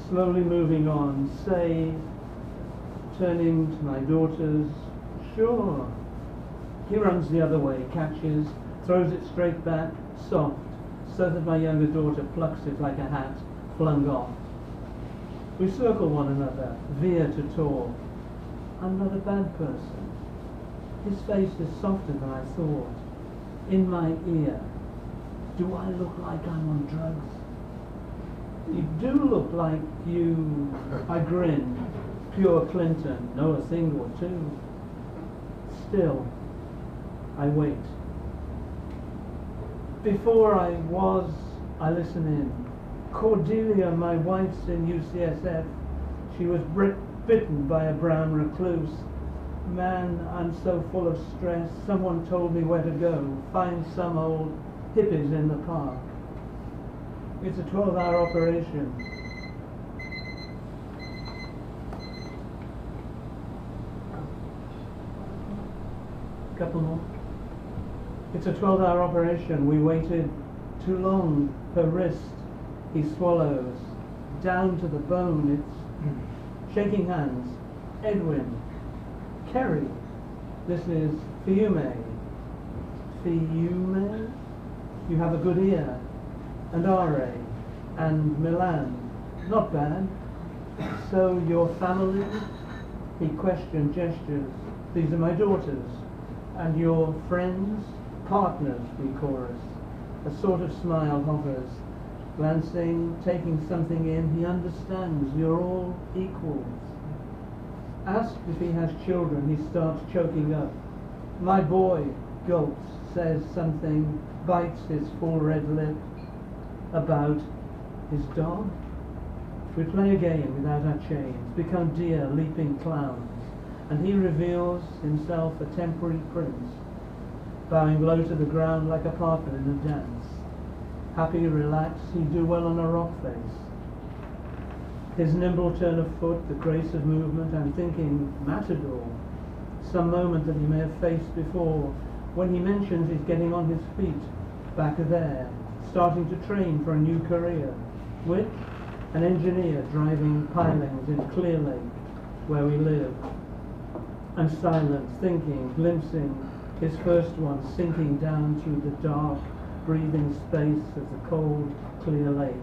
slowly moving on, say, turning to my daughters, sure. He runs the other way, catches, throws it straight back, soft, so that my younger daughter plucks it like a hat, flung off. We circle one another, veer to talk. I'm not a bad person. His face is softer than I thought. In my ear, do I look like I'm on drugs? You do look like you... I grin. Pure Clinton, know a thing or two. Still, I wait. Before I listen in. Cordelia, my wife's in UCSF. She was bitten by a brown recluse. Man, I'm so full of stress. Someone told me where to go. Find some old hippies in the park. It's a 12-hour operation. Couple more. It's a 12-hour operation. We waited too long. Her wrist, he swallows. Down to the bone. It's shaking hands. Edwin. Kerry. This is Fiume. Fiume? You have a good ear. And R.A. And Milan. Not bad. So your family? He questioned, gestures. These are my daughters. And your friends? Partners, we chorus. A sort of smile hovers. Glancing, taking something in, he understands. You're all equals. Asked if he has children, he starts choking up. My boy, gulps, says something, bites his full red lip. About his dog? We play a game without our chains, become deer leaping clowns, and he reveals himself a temporary prince, bowing low to the ground like a partner in a dance. Happy, relaxed, he'd do well on a rock face. His nimble turn of foot, the grace of movement, I'm thinking matador, some moment that he may have faced before, when he mentions he's getting on his feet, back there, starting to train for a new career, which an engineer driving pilings in Clear Lake, where we live. I'm silent, thinking, glimpsing his first one sinking down through the dark, breathing space of the cold, clear lake.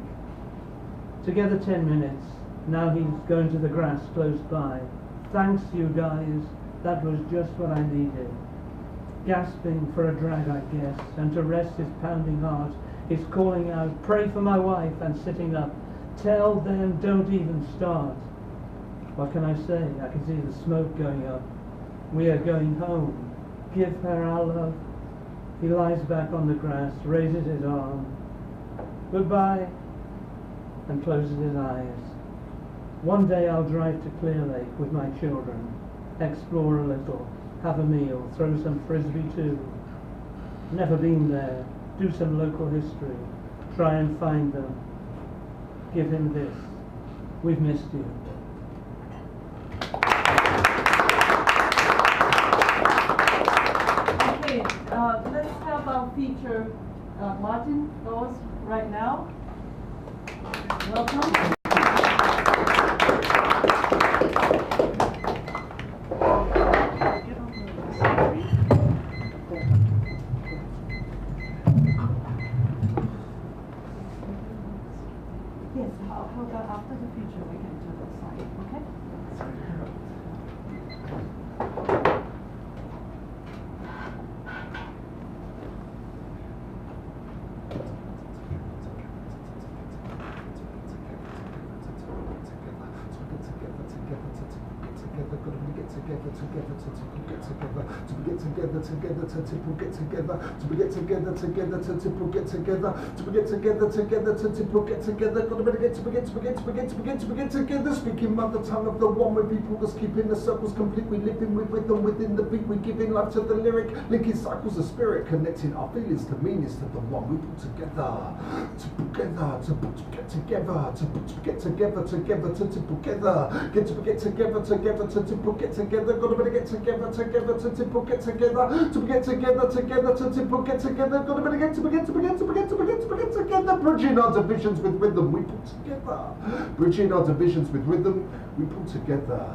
Together 10 minutes, now he's going to the grass close by. Thanks, you guys, that was just what I needed. Gasping for a drag, I guess, and to rest his pounding heart, he's calling out, pray for my wife, and sitting up. Tell them don't even start. What can I say? I can see the smoke going up. We are going home. Give her our love. He lies back on the grass, raises his arm. Goodbye, and closes his eyes. One day I'll drive to Clear Lake with my children, explore a little, have a meal, throw some frisbee too. Never been there, do some local history, try and find them. Give him this. We've missed you. Okay, let's have our feature, Martin Laws right now. Welcome. Yes, how about after the feature we can do the side, okay? Gotta get together, together, to get together, to get together, together, to get together, to get together, together, to get together, to get together, together, to get together. Gotta get together. Speaking mother tongue of the one with people that's keeping the circles complete. We living with rhythm within the beat. We giving life to the lyric, linking cycles of spirit, connecting our feelings to meanings to the one we put together. To get together, to get together, together, to together, get together, together, to get together. Gotta get together, together, to get together, to get together, together, to get together. Gotta get together. Bridging our divisions with rhythm, we put together. Bridging our divisions with rhythm, we put together.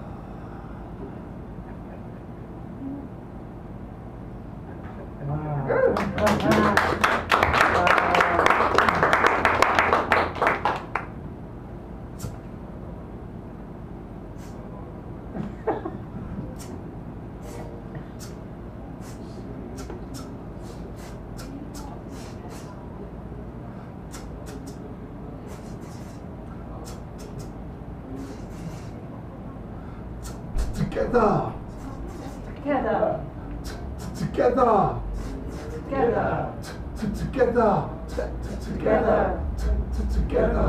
Together. Together. Together. Together. Together.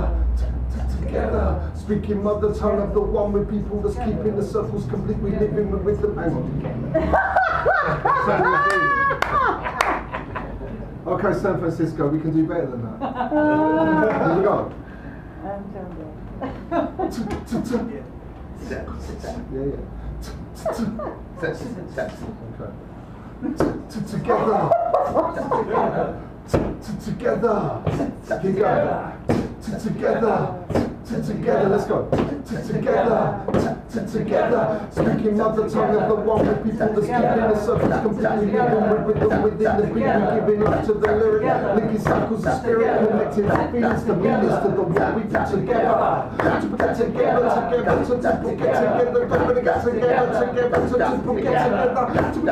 Together. Speaking mother tongue of the one with people that's keeping the circles complete. We living with them. Hang on. Okay, San Francisco, we can do better than that. Here we go. Yeah. Together, let's go. Together, speaking mother tongue of the one with people that's keeping the circles completely living with them within the beat. We giving life to the lyric, linking cycles of spirit, connecting our feelings to meanings to the one we put together. To get together, together, to get together, gotta get together, together, to get together, to get together,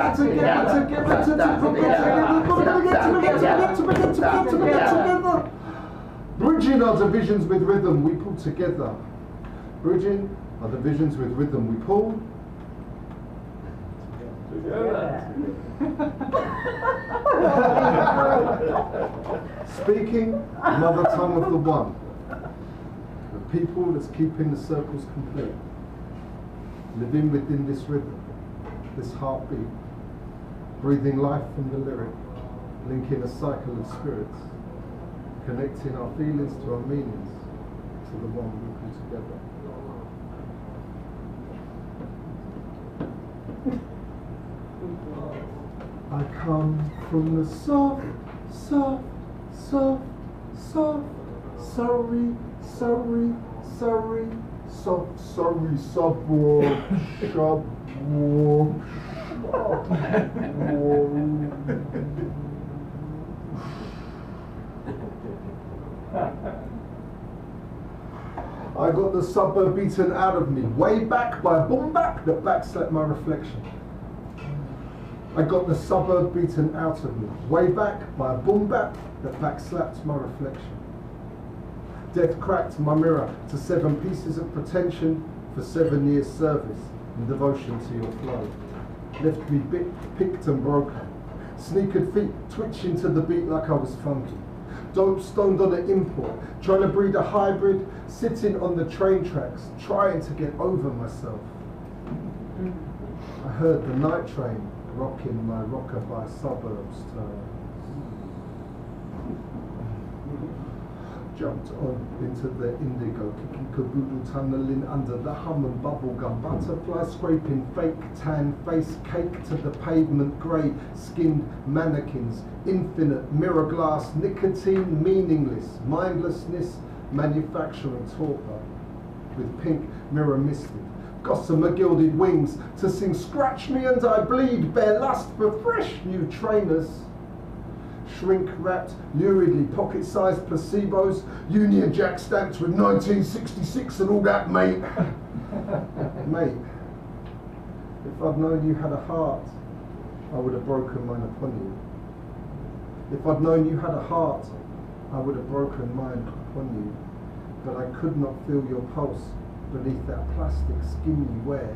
together, to get together. Bridging our divisions with rhythm, we pull together. Bridging our divisions with rhythm, we pull Together. Speaking mother tongue of the one, the people that's keeping the circles complete, living within this rhythm, this heartbeat, breathing life from the lyric, linking a cycle of spirits, connecting our feelings to our meanings, to the one we put together. I come from the soft, I got the suburb beaten out of me, way back by a boom bap that backslapped my reflection. I got the suburb beaten out of me, way back by a boom bap that backslapped my reflection. Death cracked my mirror to 7 pieces of pretension for 7 years service and devotion to your flow. Left me picked and broken, sneakered feet twitching to the beat like I was funky. Dope stoned on an import, trying to breed a hybrid, sitting on the train tracks, trying to get over myself. I heard the night train rocking my rockabye suburbs turn. Jumped on into the indigo, kicking caboodle, tunneling under the hum and bubblegum. Butterfly scraping fake tan face cake to the pavement, grey skinned mannequins, infinite mirror glass, nicotine meaningless, mindlessness, manufacturing torpor, with pink mirror misted, gossamer gilded wings to sing scratch me and I bleed, bear lust for fresh new trainers. Shrink wrapped luridly, pocket sized placebos, Union Jack stamped with 1966 and all that, mate. Mate, if I'd known you had a heart, I would have broken mine upon you. If I'd known you had a heart, I would have broken mine upon you. But I could not feel your pulse beneath that plastic skin you wear.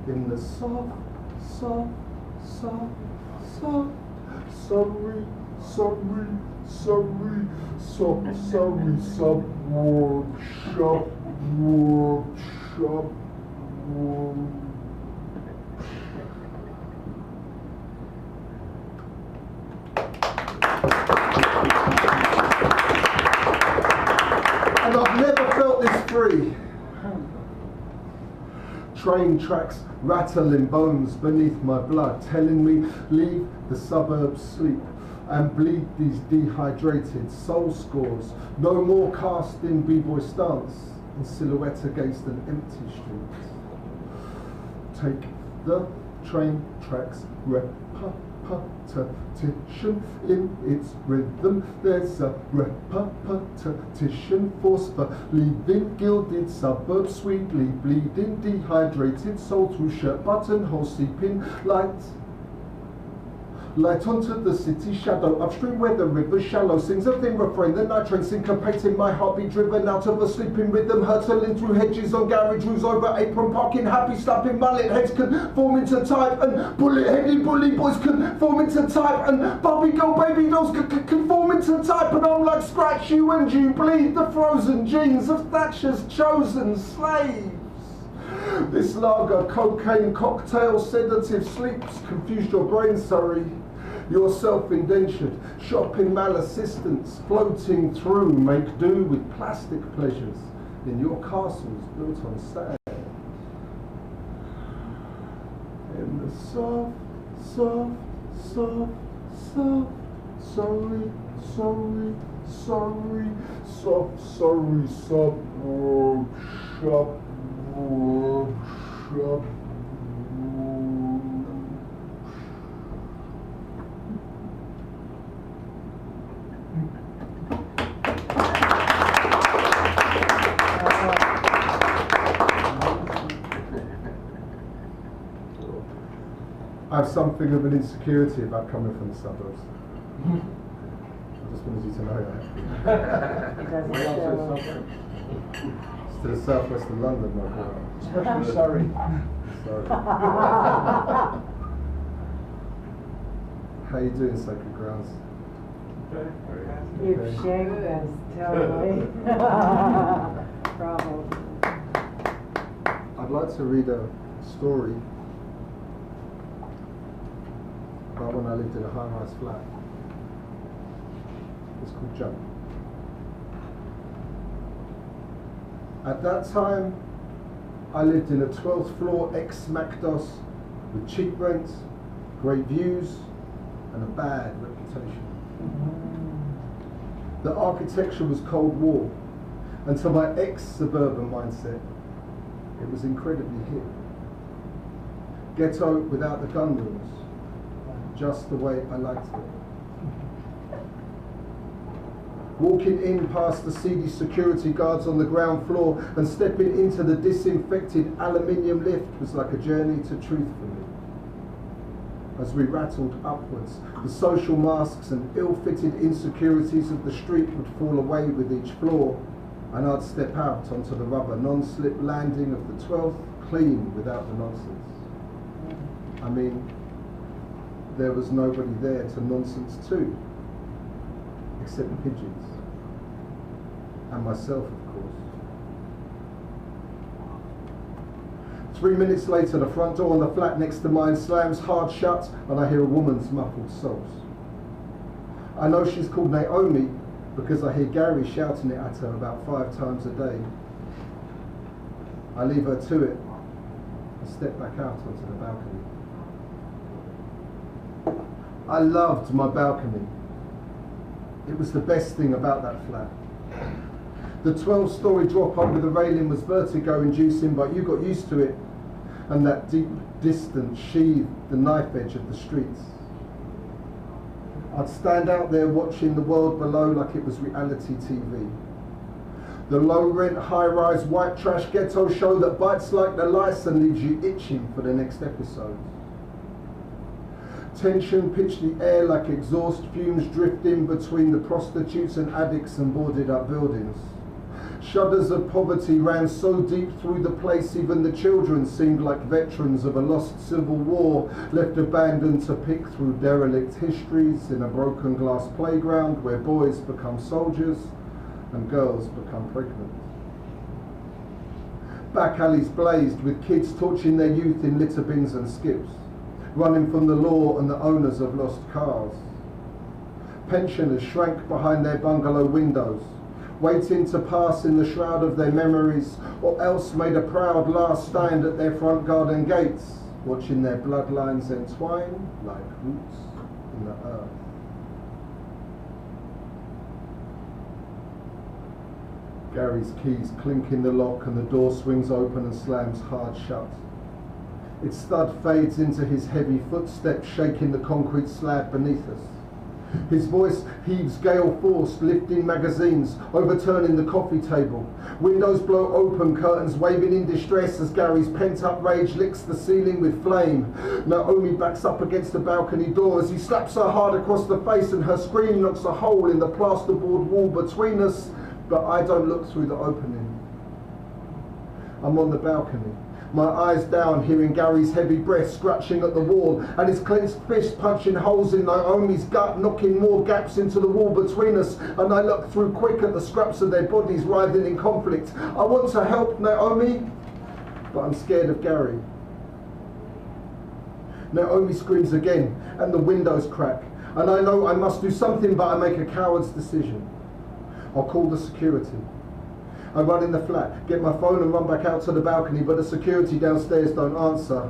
in the soft, soft, soft, soft, sorry, sorry, sorry, soft, sorry, soft, warm, shop, warm, shop, warm. And I've never felt this free. Train tracks rattling bones beneath my blood, telling me leave the suburbs, sleep and bleed these dehydrated soul scores. No more casting b-boy stance in silhouette against an empty street. Take the train tracks repetition in its rhythm. There's a repetition force for leaving gilded suburbs, sweetly bleeding, dehydrated soul through shirt buttonhole, seeping light. Light onto the city shadow, upstream where the river's shallow, sings a thin refrain, the night train syncopating, my heartbeat driven out of a sleeping rhythm, hurtling through hedges on garage roofs, over apron parking, happy slapping mullet heads conform into type, and bullet-headed bully boys conform into type, and Barbie girl baby dolls conform into type, and I'm like scratch you and you bleed the frozen genes of Thatcher's chosen slaves. This lager, cocaine, cocktail, sedative sleeps, confused your brain, sorry. You're self-indentured, shopping malassistants, floating through, make do with plastic pleasures in your castles built on sand. In the soft, soft, soft, soft, sorry, sorry, sorry, soft, sorry, soft, shop. I have something of an insecurity about coming from the suburbs. I just wanted you to know that. To the southwest of London, my boy. Especially Surrey. Sorry. How you doing, Sacred Grounds? You've shamed us totally. Bravo. I'd like to read a story about when I lived in a high-rise flat. It's called Jump. At that time, I lived in a 12th floor ex-Macdos with cheap rent, great views, and a bad reputation. The architecture was Cold War, and to my ex-suburban mindset, it was incredibly hip. Ghetto without the gun rules, just the way I liked it. Walking in past the seedy security guards on the ground floor and stepping into the disinfected aluminium lift was like a journey to truth for me. As we rattled upwards, the social masks and ill-fitted insecurities of the street would fall away with each floor, and I'd step out onto the rubber non-slip landing of the 12th, clean without the nonsense. I mean, there was nobody there to nonsense to, except pigeons. And myself, of course. 3 minutes later, the front door on the flat next to mine slams hard shut, and I hear a woman's muffled sobs. I know she's called Naomi because I hear Gary shouting it at her about 5 times a day. I leave her to it and step back out onto the balcony. I loved my balcony. It was the best thing about that flat. The 12-story drop over the railing was vertigo-inducing, but you got used to it, and that deep distance sheathed the knife edge of the streets. I'd stand out there watching the world below like it was reality TV. The low-rent, high-rise, white trash ghetto show that bites like the lice and leaves you itching for the next episode. Tension pitched the air like exhaust fumes drifting between the prostitutes and addicts and boarded up buildings. Shudders of poverty ran so deep through the place, even the children seemed like veterans of a lost civil war, left abandoned to pick through derelict histories in a broken glass playground where boys become soldiers and girls become pregnant. Back alleys blazed with kids torching their youth in litter bins and skips, running from the law and the owners of lost cars. Pensioners shrank behind their bungalow windows, waiting to pass in the shroud of their memories, or else made a proud last stand at their front garden gates, watching their bloodlines entwine like roots in the earth. Gary's keys clink in the lock and the door swings open and slams hard shut. Its thud fades into his heavy footsteps shaking the concrete slab beneath us. His voice heaves gale-forced, lifting magazines, overturning the coffee table. Windows blow open, curtains waving in distress as Gary's pent-up rage licks the ceiling with flame. Naomi backs up against the balcony door as he slaps her hard across the face and her scream knocks a hole in the plasterboard wall between us, but I don't look through the opening. I'm on the balcony, my eyes down, hearing Gary's heavy breath scratching at the wall and his clenched fist punching holes in Naomi's gut, knocking more gaps into the wall between us, and I look through quick at the scraps of their bodies writhing in conflict. I want to help Naomi, but I'm scared of Gary. Naomi screams again and the windows crack, and I know I must do something, but I make a coward's decision. I'll call the security. I run in the flat, get my phone and run back out to the balcony, but the security downstairs don't answer.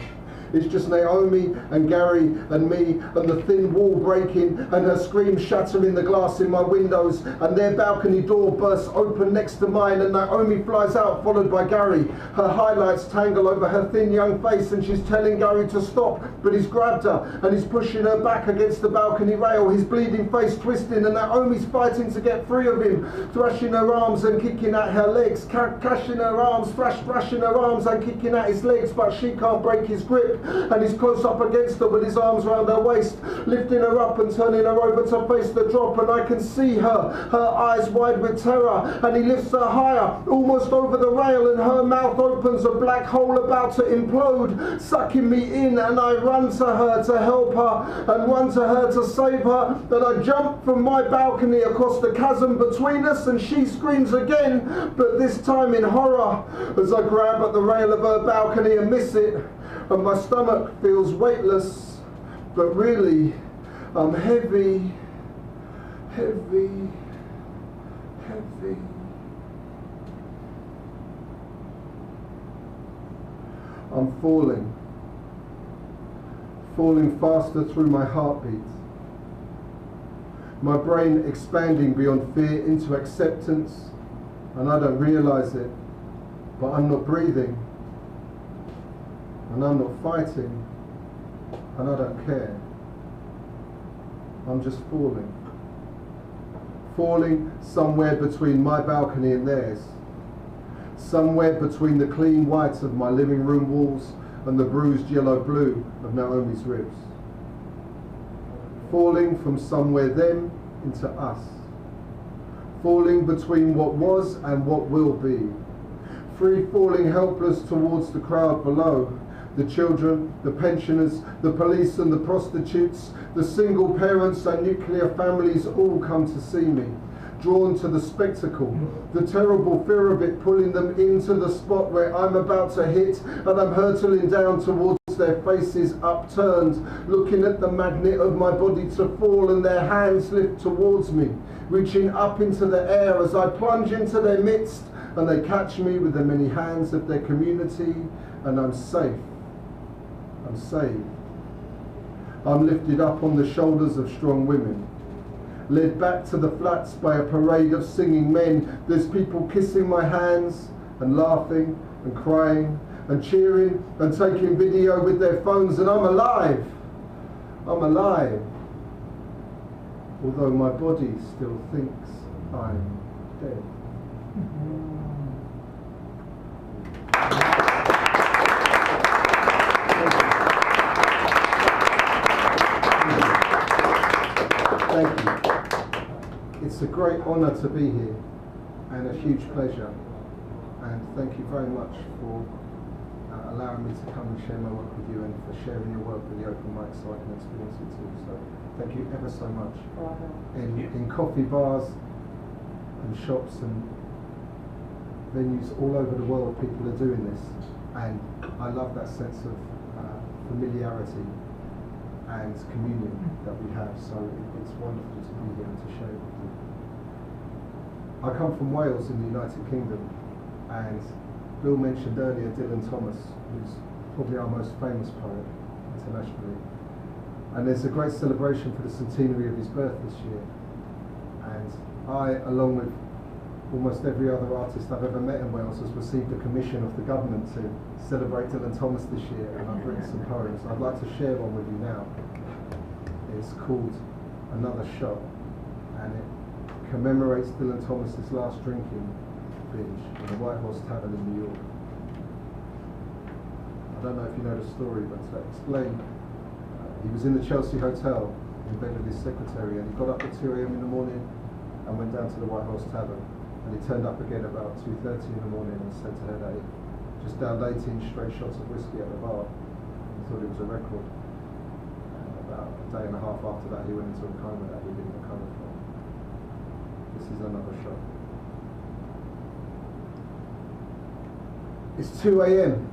It's just Naomi and Gary and me and the thin wall breaking and her scream shattering the glass in my windows, and their balcony door bursts open next to mine and Naomi flies out followed by Gary. Her highlights tangle over her thin young face and she's telling Gary to stop, but he's grabbed her and he's pushing her back against the balcony rail, his bleeding face twisting, and Naomi's fighting to get free of him, thrashing her arms and kicking at her legs, cashing her arms, thrashing her arms and kicking at his legs, but she can't break his grip. And he's close up against her with his arms round her waist, lifting her up and turning her over to face the drop, and I can see her eyes wide with terror, and he lifts her higher, almost over the rail, and her mouth opens, a black hole about to implode, sucking me in, and I run to her to help her, and run to her to save her, and I jump from my balcony across the chasm between us, and she screams again, but this time in horror, as I grab at the rail of her balcony and miss it, and my stomach feels weightless, but really I'm heavy, heavy, heavy. I'm falling faster through my heartbeat. My brain expanding beyond fear into acceptance, and I don't realize it, but I'm not breathing. And I'm not fighting, and I don't care. I'm just falling. Falling somewhere between my balcony and theirs. Somewhere between the clean white of my living room walls and the bruised yellow-blue of Naomi's ribs. Falling from somewhere them into us. Falling between what was and what will be. Free falling helpless towards the crowd below. The children, the pensioners, the police and the prostitutes, the single parents and nuclear families all come to see me, drawn to the spectacle, the terrible fear of it pulling them into the spot where I'm about to hit, and I'm hurtling down towards their faces upturned, looking at the magnet of my body to fall, and their hands lift towards me, reaching up into the air as I plunge into their midst, and they catch me with the many hands of their community, and I'm safe. I'm saved. I'm lifted up on the shoulders of strong women, led back to the flats by a parade of singing men. There's people kissing my hands and laughing and crying and cheering and taking video with their phones, and I'm alive. I'm alive. Although my body still thinks I'm dead. Thank you. It's a great honour to be here, and a huge pleasure. And thank you very much for allowing me to come and share my work with you, and for sharing your work with the open mic so I can experience it too. So thank you ever so much. In coffee bars and shops and venues all over the world, people are doing this, and I love that sense of familiarity and communion that we have, so it's wonderful to be here and to share it with you. I come from Wales in the United Kingdom, and Bill mentioned earlier Dylan Thomas, who's probably our most famous poet internationally, and there's a great celebration for the centenary of his birth this year, and I, along with almost every other artist I've ever met in Wales, has received a commission of the government to celebrate Dylan Thomas this year, and I've written some poems. I'd like to share one with you now. It's called Another Shot, and it commemorates Dylan Thomas's last drinking binge in the White Horse Tavern in New York. I don't know if you know the story, but to explain, he was in the Chelsea Hotel in bed with his secretary, and he got up at 2 a.m. in the morning and went down to the White Horse Tavern. And he turned up again about 2:30 in the morning and said to her that he just downed 18 straight shots of whiskey at the bar. He thought it was a record. And about a day and a half after that, he went into a coma that he didn't recover from. This is another shot. It's 2 a.m.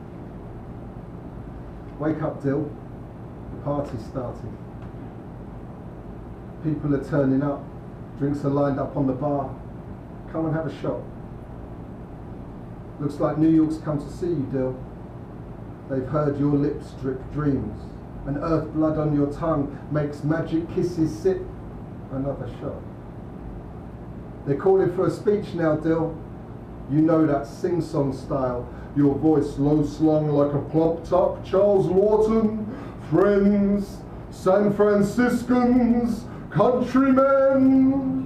Wake up, Dill. The party's starting. People are turning up. Drinks are lined up on the bar. Come and have a shot. Looks like New York's come to see you, Dill. They've heard your lips drip dreams, and earth blood on your tongue makes magic kisses sip. Another shot. They're calling for a speech now, Dill. You know that sing-song style. Your voice low-slung like a plump-up Charles Lawton. Friends, San Franciscans, countrymen.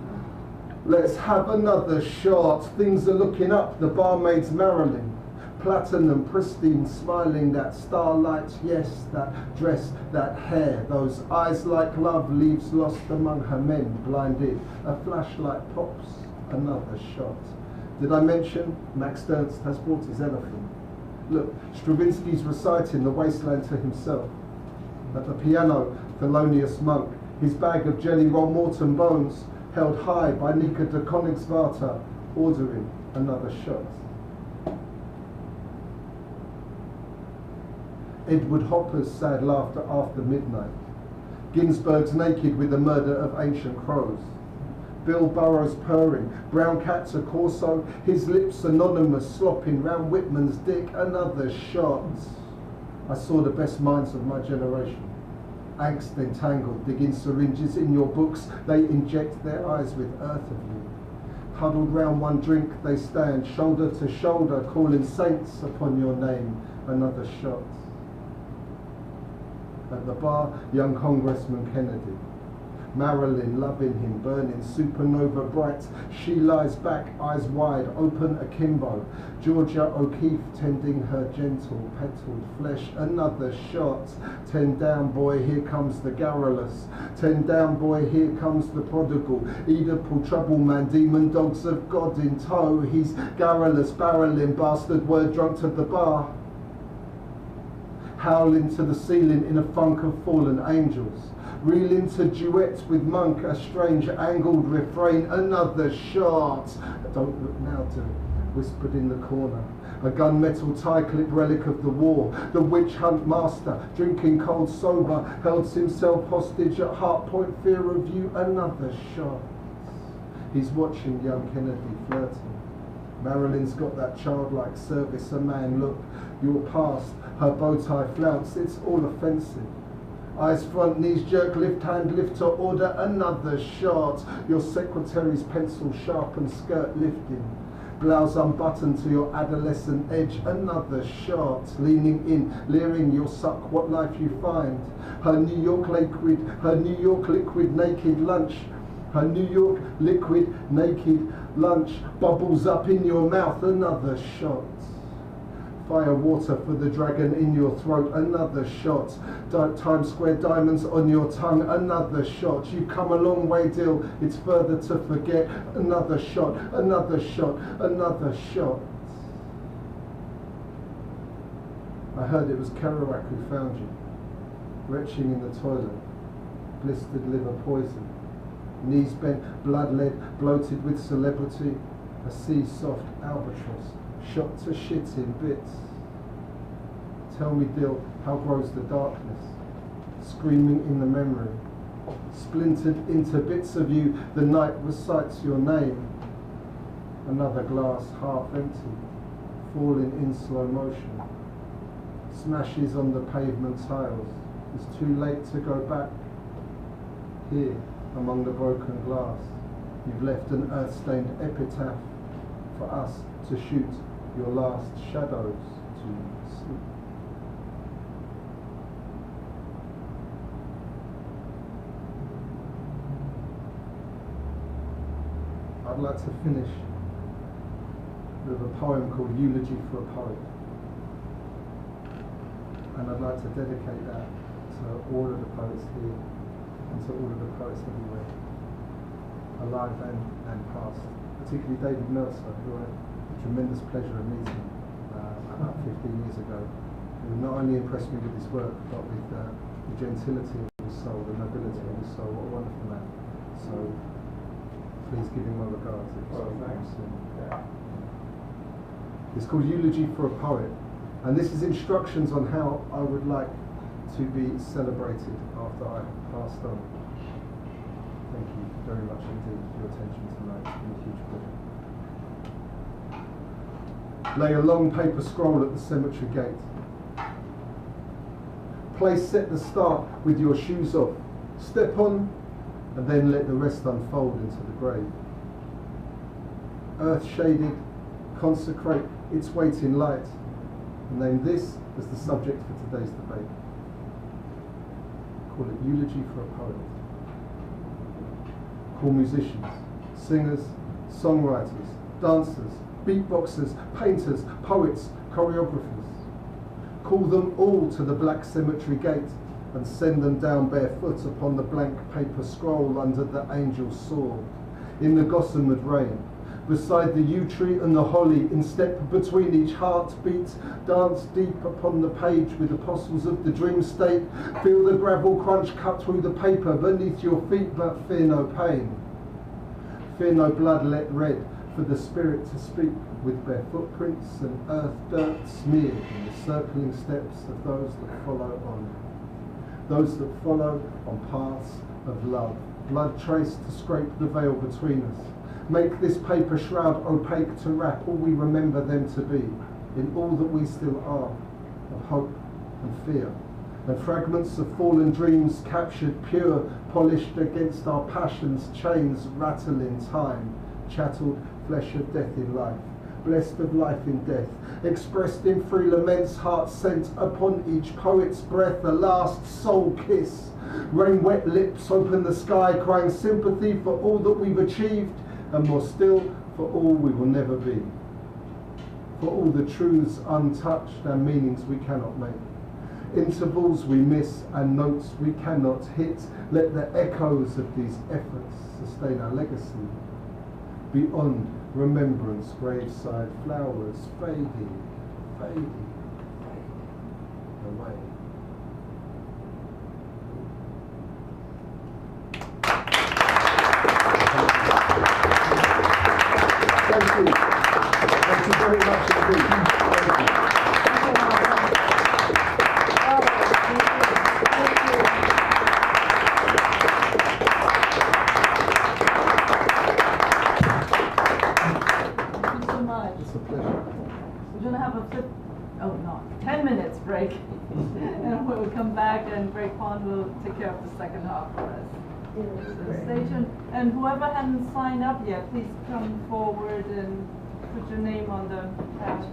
Let's have another shot. Things are looking up. The barmaid's Marilyn. Platinum, pristine, smiling, that starlight, yes, that dress, that hair, those eyes like love, leaves lost among her men, blinded. A flashlight pops, another shot. Did I mention Max Ernst has brought his elephant? Look, Stravinsky's reciting The Wasteland to himself. At the piano, Thelonious Monk, his bag of Jelly Roll Morton bones, held high by Nika de Koningsvater, ordering another shot. Edward Hopper's sad laughter after midnight. Ginsberg's naked with the murder of ancient crows. Bill Burroughs purring, brown cats a corso, his lips anonymous, slopping round Whitman's dick, another shot. I saw the best minds of my generation. Angst entangled, digging syringes in your books, they inject their eyes with earth of you. Huddled round one drink they stand, shoulder to shoulder, calling saints upon your name, another shot. At the bar, young Congressman Kennedy. Marilyn loving him, burning supernova bright. She lies back, eyes wide, open akimbo. Georgia O'Keeffe tending her gentle, petaled flesh. Another shot. 10 down, boy, here comes the garrulous. 10 down, boy, here comes the prodigal. Oedipal trouble man, demon dogs of God in tow. He's garrulous, barreling, bastard word drunk to the bar. Howling to the ceiling in a funk of fallen angels. Reel into duets with Monk, a strange angled refrain, another shot. Don't look now, to whispered in the corner. A gunmetal tie-clip relic of the war. The witch hunt master, drinking cold sober, held himself hostage at heart point, fear of you, another shot. He's watching young Kennedy flirting. Marilyn's got that childlike service, a man look. You're past, her bow tie flounce, it's all offensive. Eyes front, knees jerk, lift hand, lift to order, another shot. Your secretary's pencil sharpened, skirt lifting. Blouse unbuttoned to your adolescent edge, another shot. Leaning in, leering, you'll suck what life you find. Her New York liquid naked lunch. Her New York liquid naked lunch bubbles up in your mouth, another shot. Fire water for the dragon in your throat, another shot. Times Square diamonds on your tongue, another shot. You've come a long way, Dill, it's further to forget. Another shot, another shot, another shot. I heard it was Kerouac who found you, retching in the toilet, blistered liver poison, knees bent, blood led, bloated with celebrity, a sea-soft albatross, shot to shit in bits. Tell me, Dill, how grows the darkness, screaming in the memory, splintered into bits of you, the night recites your name. Another glass half empty, falling in slow motion, smashes on the pavement tiles. It's too late to go back. Here, among the broken glass, you've left an earth-stained epitaph for us to shoot your last shadows to sleep. I'd like to finish with a poem called Eulogy for a Poet. And I'd like to dedicate that to all of the poets here and to all of the poets everywhere, alive and past, particularly David Mercer, who I had a tremendous pleasure of meeting about 15 years ago, who not only impressed me with his work, but with the gentility of his soul, the nobility of his soul. What a wonderful man. So please give him my regards if you speak to him soon. It's called Eulogy for a Poet. And this is instructions on how I would like to be celebrated after I have passed on. Thank you very much indeed for your attention tonight. It's been a huge pleasure. Lay a long paper scroll at the cemetery gate. Place set the start with your shoes off. Step on and then let the rest unfold into the grave. Earth shaded, consecrate its weight in light. Name this as the subject for today's debate. Call it Eulogy for a Poet. Call musicians, singers, songwriters, dancers, beatboxers, painters, poets, choreographers. Call them all to the black cemetery gate and send them down barefoot upon the blank paper scroll under the angel's sword, in the gossamer rain, beside the yew tree and the holly, in step between each heartbeat. Dance deep upon the page with apostles of the dream state. Feel the gravel crunch cut through the paper beneath your feet, but fear no pain. Fear no blood let red, for the spirit to speak with bare footprints and earth dirt smeared in the circling steps of those that follow on. Those that follow on paths of love, blood traced to scrape the veil between us. Make this paper shroud opaque to wrap all we remember them to be, in all that we still are, of hope and fear, and fragments of fallen dreams captured pure, polished against our passions, chains rattle in time, chatteled flesh of death in life, blessed of life in death, expressed in free laments, heart sent upon each poet's breath, a last soul kiss. Rain-wet lips open the sky, crying sympathy for all that we've achieved, and more still for all we will never be. For all the truths untouched and meanings we cannot make. Intervals we miss and notes we cannot hit. Let the echoes of these efforts sustain our legacy. Beyond remembrance, graveside flowers fading, fading, fading away. Thank you. Thank you very much indeed. Thank you. It's a pleasure. We're gonna have a 10 minutes break. And when we come back, and Greg Pond will take care of the second half for us. So stay tuned. And whoever hasn't signed up yet, please come forward and put your name on the pad.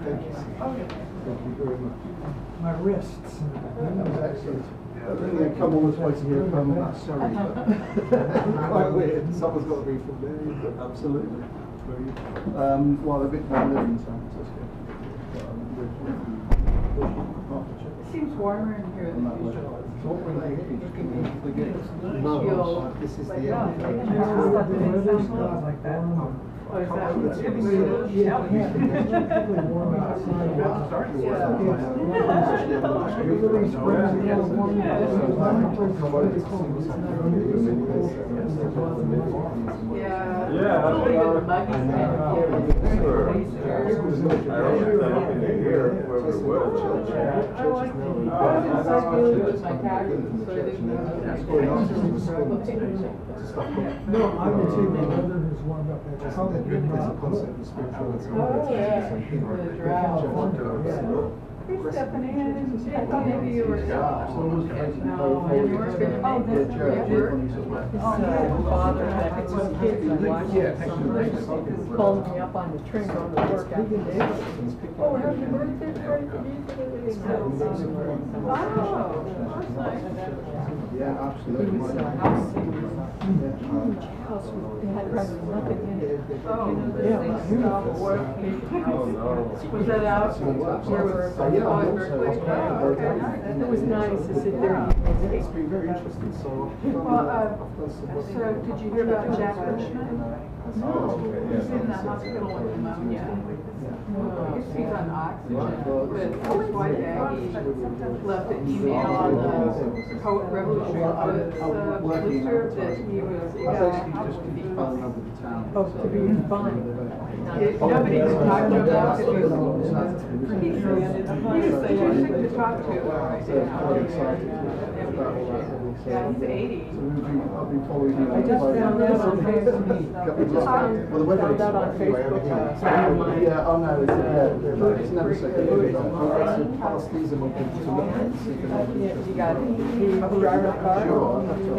Thank you. Thank you very much. My wrists. That was excellent. I didn't even come all this way to hear from sorry, but quite weird. Someone's got to be from there, but absolutely. Well, a bit more living in San Francisco. It seems warmer in here than usual. No, this is the end. Like that. Oh, is that It's typically it is? yeah, particularly warm outside. Everybody springs a little warm. Yeah. Yeah, that's Really what I good was- muggy I stuff. know. I like it. I was dealing with my taxes, so I didn't know. No, I would say the weather has warmed up. That's probably good. There's a concept of spirituality. Oh, yeah. The drought. Hey, Stephanie, I thought maybe you were. No, you weren't gonna make this forever. His father had his kids on Washington, called me up on the train going to work after this. Oh, happy birthday party for me today. Wow, that's nice. Yeah, absolutely. He was house, huge house, they had practically nothing in it. Oh, Yeah, this thing stopped working. Was that out where we're, oh, in Berkeley? Oh, okay, nice. It was nice to sit there. It's been very interesting. So, Well, so did you hear about Jack Richmond? No. He's in the hospital with pneumonia. He's on oxygen, but his wife Aggie left an email on the Revolutionary blister that he was, Oh, to be fine. nobody could talk to him about it. He was saying, I think to talk to him right now. Yeah, he's 80. I'll be following you. I just found out on Facebook. Well, the weather Found out on Facebook. Yeah, oh no, it's never so good. Anesthesia will give to He got, he was driving a car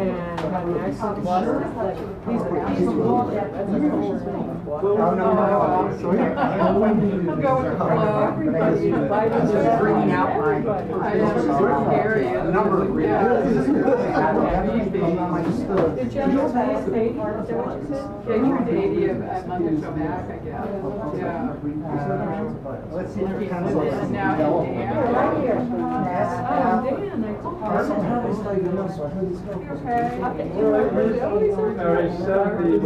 and had an accident, lost his leg. He's from Walker, that's his whole thing. Oh, no. So, I'm going with the flow. Everybody invited to Bringing out my- I know, it's scary. A number of reasons. Did you have a state, is that what you said? Yeah, he was 80 a month or so back, I guess. Yeah. Let's see if it comes And now he's Dan. Right here. Oh, Dan, Okay. No, he's 70,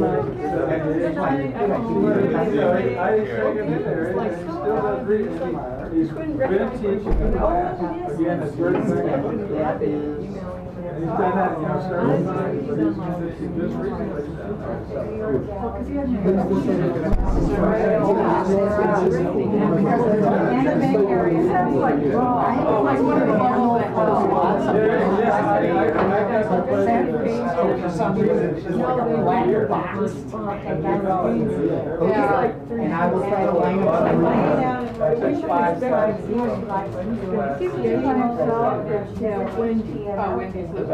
I didn't take him in there, and he still does read. He's been teaching the class, again, it's very second. He's done that, you know, several times, but he's just recently done that, so. It sounds like, oh, like one of the bubbles that goes. Yeah. And I will try to line up. Wendy. Oh, Wendy's living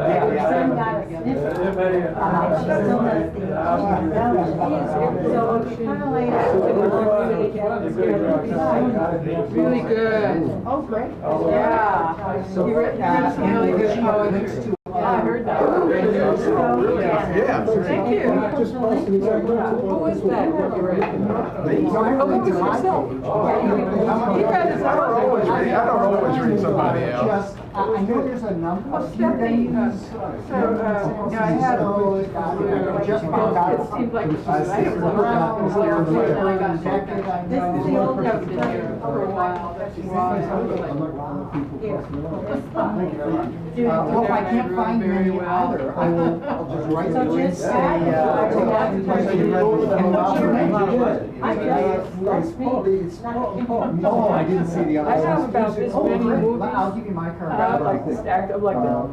really good. Oh, great. Yeah. He wrote some really good poetry. Yeah, I heard that. Yeah. Thank you. who is that you read? Oh, it was yourself. He read his own. I don't always read somebody else. Just, I know there's a number Oh, of Stephanie, things. yeah, I had Just found out. it seemed like I had one around, and I got back. This is the old I've been here for a while. That's why I was like, Well, if I can't find very many well. either, I'll just write So you and just say, add- Oh, I didn't see the other. I have about this many movies. I'll give you my card. Like stacked up like that.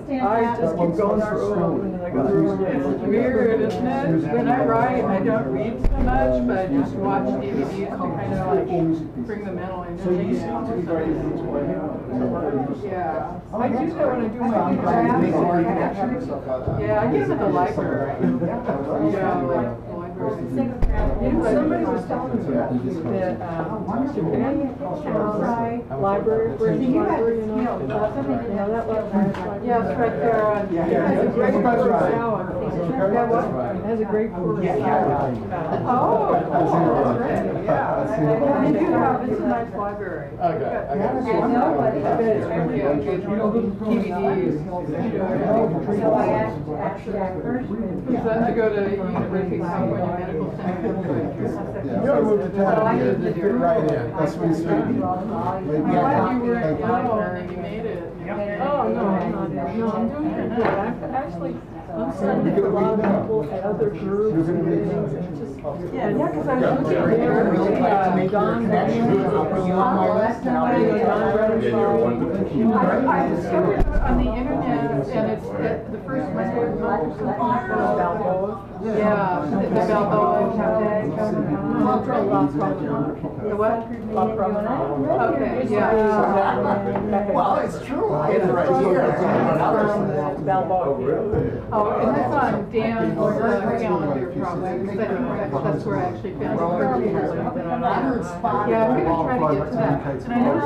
And I just keep going through them and then I go through It's them. weird, isn't it? When I write, I don't read so much, but I just watch DVDs to kind of like bring the mental energy down. Yeah. I do that when I do my drafts. Yeah, I get them at the library. Yeah, like the library. You know, somebody was telling me that Japan House Library, British Library, you know, that library. Yeah, it's right there. It has a great Kurosawa. It has a great Kurosawa. Oh, that's great, yeah. They do have, it's a nice library. So I asked that first. Because I go to University of California Medical Center. You ought to move to town, you get fit right in, that's what he's thinking. I'm glad you were in Yale and you made it. Oh, no, I'm doing pretty good. I'm studying a lot of people at other groups and things, and just, Yeah, because I was looking Really there. like to make your Don connection. I'll bring you on my list now. I discovered it on the internet, and it's the first Balboa. Yeah, the Balboa Cafe. The what? Okay, yeah. Well, it's true. I had it right here. Balboa. Oh, and that's on Dan's calendar probably, because I think that's where I actually found it. Yeah, I'm gonna try to get to that. And I know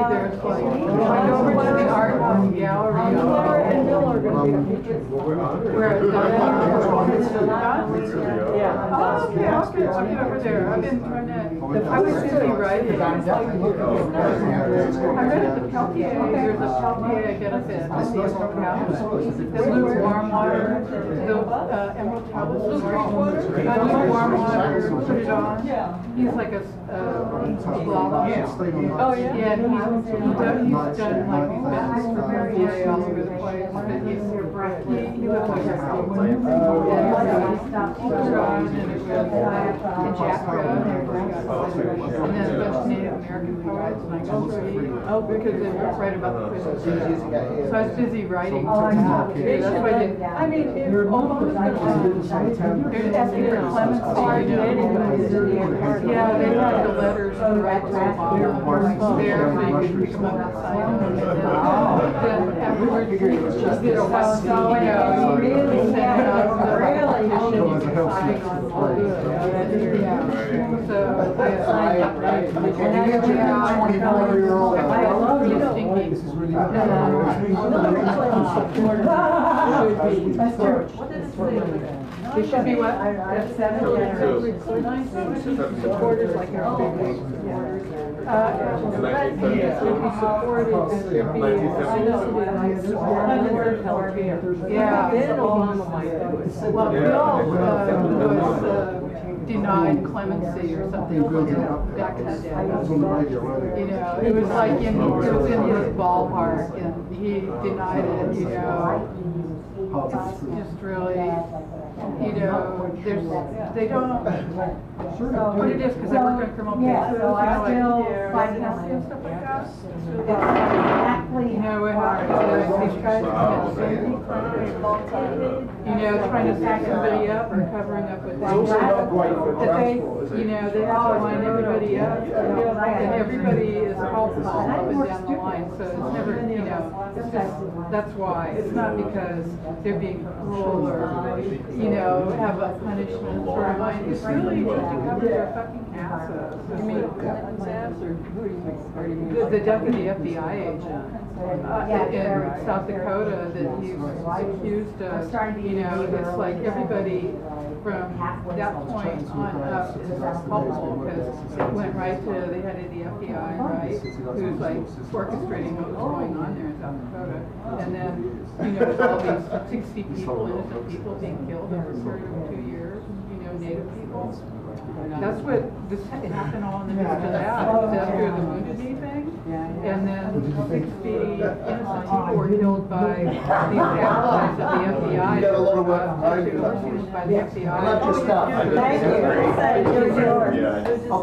there's like, I go over to the art gallery. Laura and Bill are gonna be featured. Where Yeah. Oh, okay, I'll get over there. I've been trying to, I was busy writing. I read at the Peltier, there's a Peltier benefit at the Emerald Palace. The Luke Warmwater, the Emerald Palace. Luke Warmwater, put it on. He's like a blogger. Oh, yeah? Yeah, and he's done like events for Peltier all over the place. But he lives like and Jack Road, and then a bunch of Native American poets, and I go through because they write about the prison. So I was busy writing for that. That's why I didn't. I mean, if almost There's Esther Clemency, you know. Yeah, they had the letters to write to Obama there, so you could pick them up and sign them. And then afterwards, he did a West, you know, he really sent out the petition you could sign on all good. So I signed up, right? And you get your 24-year-old. I love you, Stinky. What did it say? It should be what? That's 7 supporters like our big supporters. That needs to be supported, to be, I know, yeah. Then Obama might do it. Well, Bill was denied clemency or something back in the day. You know, it was like in his ballpark, and he denied it, you know. It's just really, you know, they don't, what it is, because I work on criminal cases, so I feel residency and stuff like that. Exactly. You know, what happens is these guys get you know, trying to sack somebody up or covering up with things. That they, you know, they have to line everybody up, and everybody is culpable up and down the line, so it's never, you know, it's just, that's why. It's not because they're being cruel or, you know, have a punishment for a mind. It's really just to cover their fucking asses. You mean Clinton's ass, or who are you mean? The death of the FBI agent in South Dakota that he's accused of, you know, it's like everybody from that point on up is culpable because it went right to the head of the FBI, right, who's like orchestrating what was going on there in South Dakota. And then, you know, with all these 60 people, innocent people being killed over a period of 2 years, you know, Native people. That's what, this happened all in the midst of that, after the Wounded Knee thing. And then 60 innocent people were killed by these allies of the FBI. By the FBI. Thank you.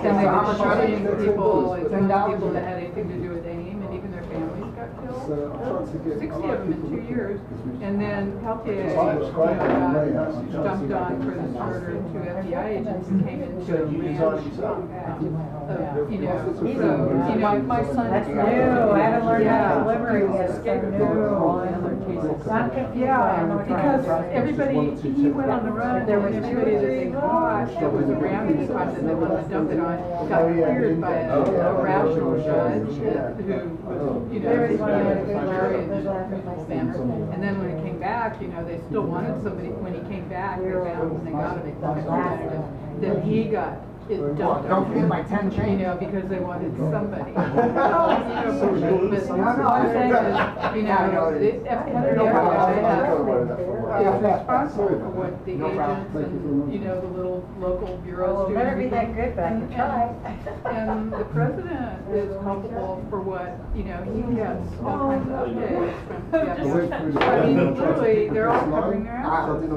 And they were shooting people, like people that had anything to do with AIM, and even their families got got killed. So I'm trying to get. 60 of them in 2 years. And then Peltier It's like describing the layout. jumped on for this murder. 2 FBI agents came into a ranch. My son. That's new, I haven't learned how to deliver it yet, it's new. Yeah, because everybody, he went on the run, there was everybody that they caught that was around at the time that they wanted to dump it on, got cleared by a rational judge who, hilarious and then when it came back, they still wanted somebody, when he came back, they found, when they got him, they found him, then he got it dumped. Don't forget my 10 chains. Because they wanted somebody. But all I'm saying is, the FBI is responsible for what the agents and, the little local bureaus do. Better be that good, but I can try. And the president is culpable for what, he gets all kinds of updates from the FBI. I mean, literally, they're all covering their asses,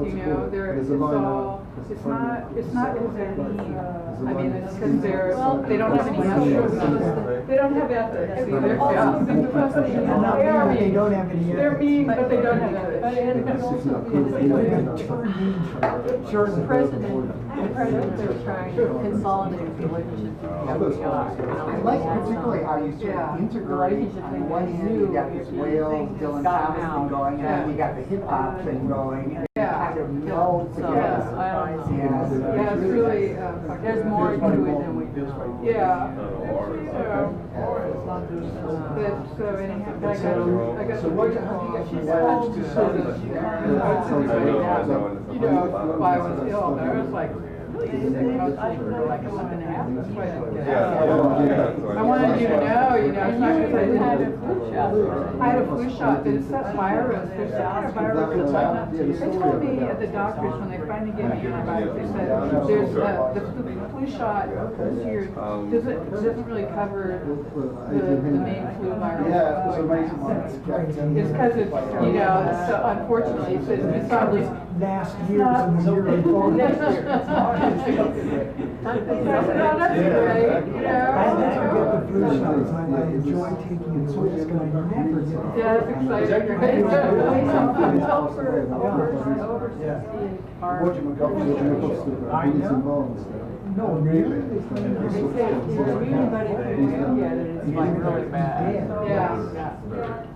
it's not because they're mean. I mean, it's because they don't have any ethics. They don't have ethics either. They are mean. They're mean, but they don't have ethics. The president, they're trying to consolidate relationships with the FBI. I like particularly how you sort of integrate, on one hand, you got this Wales, Dylan Thomas thing going, and then you got the hip-hop thing going, and it kind of melds together. Yeah, it's really, There's more to it than we do. yeah. So anyhow, I got So what, how do you get your why I was ill, but I was like, really sick most of for like a month and a half. That's why I didn't get out. I wanted you to know, it's not because I didn't have a flu shot. I had a flu shot, but it's that virus, there's that kind of virus that's not, they told me at the doctors when they finally gave me antibiotics, they said, there's the flu shot this year doesn't really cover the main flu virus. Yeah, it was amazing. It's because it's, so unfortunately, it's probably last year and the year before. next year. That's great, I never get the flu shots, I enjoy taking it, so it's gonna never get. Yeah, that's exciting. I know. No, really? They say if anybody can get it, it's like really bad. Yeah.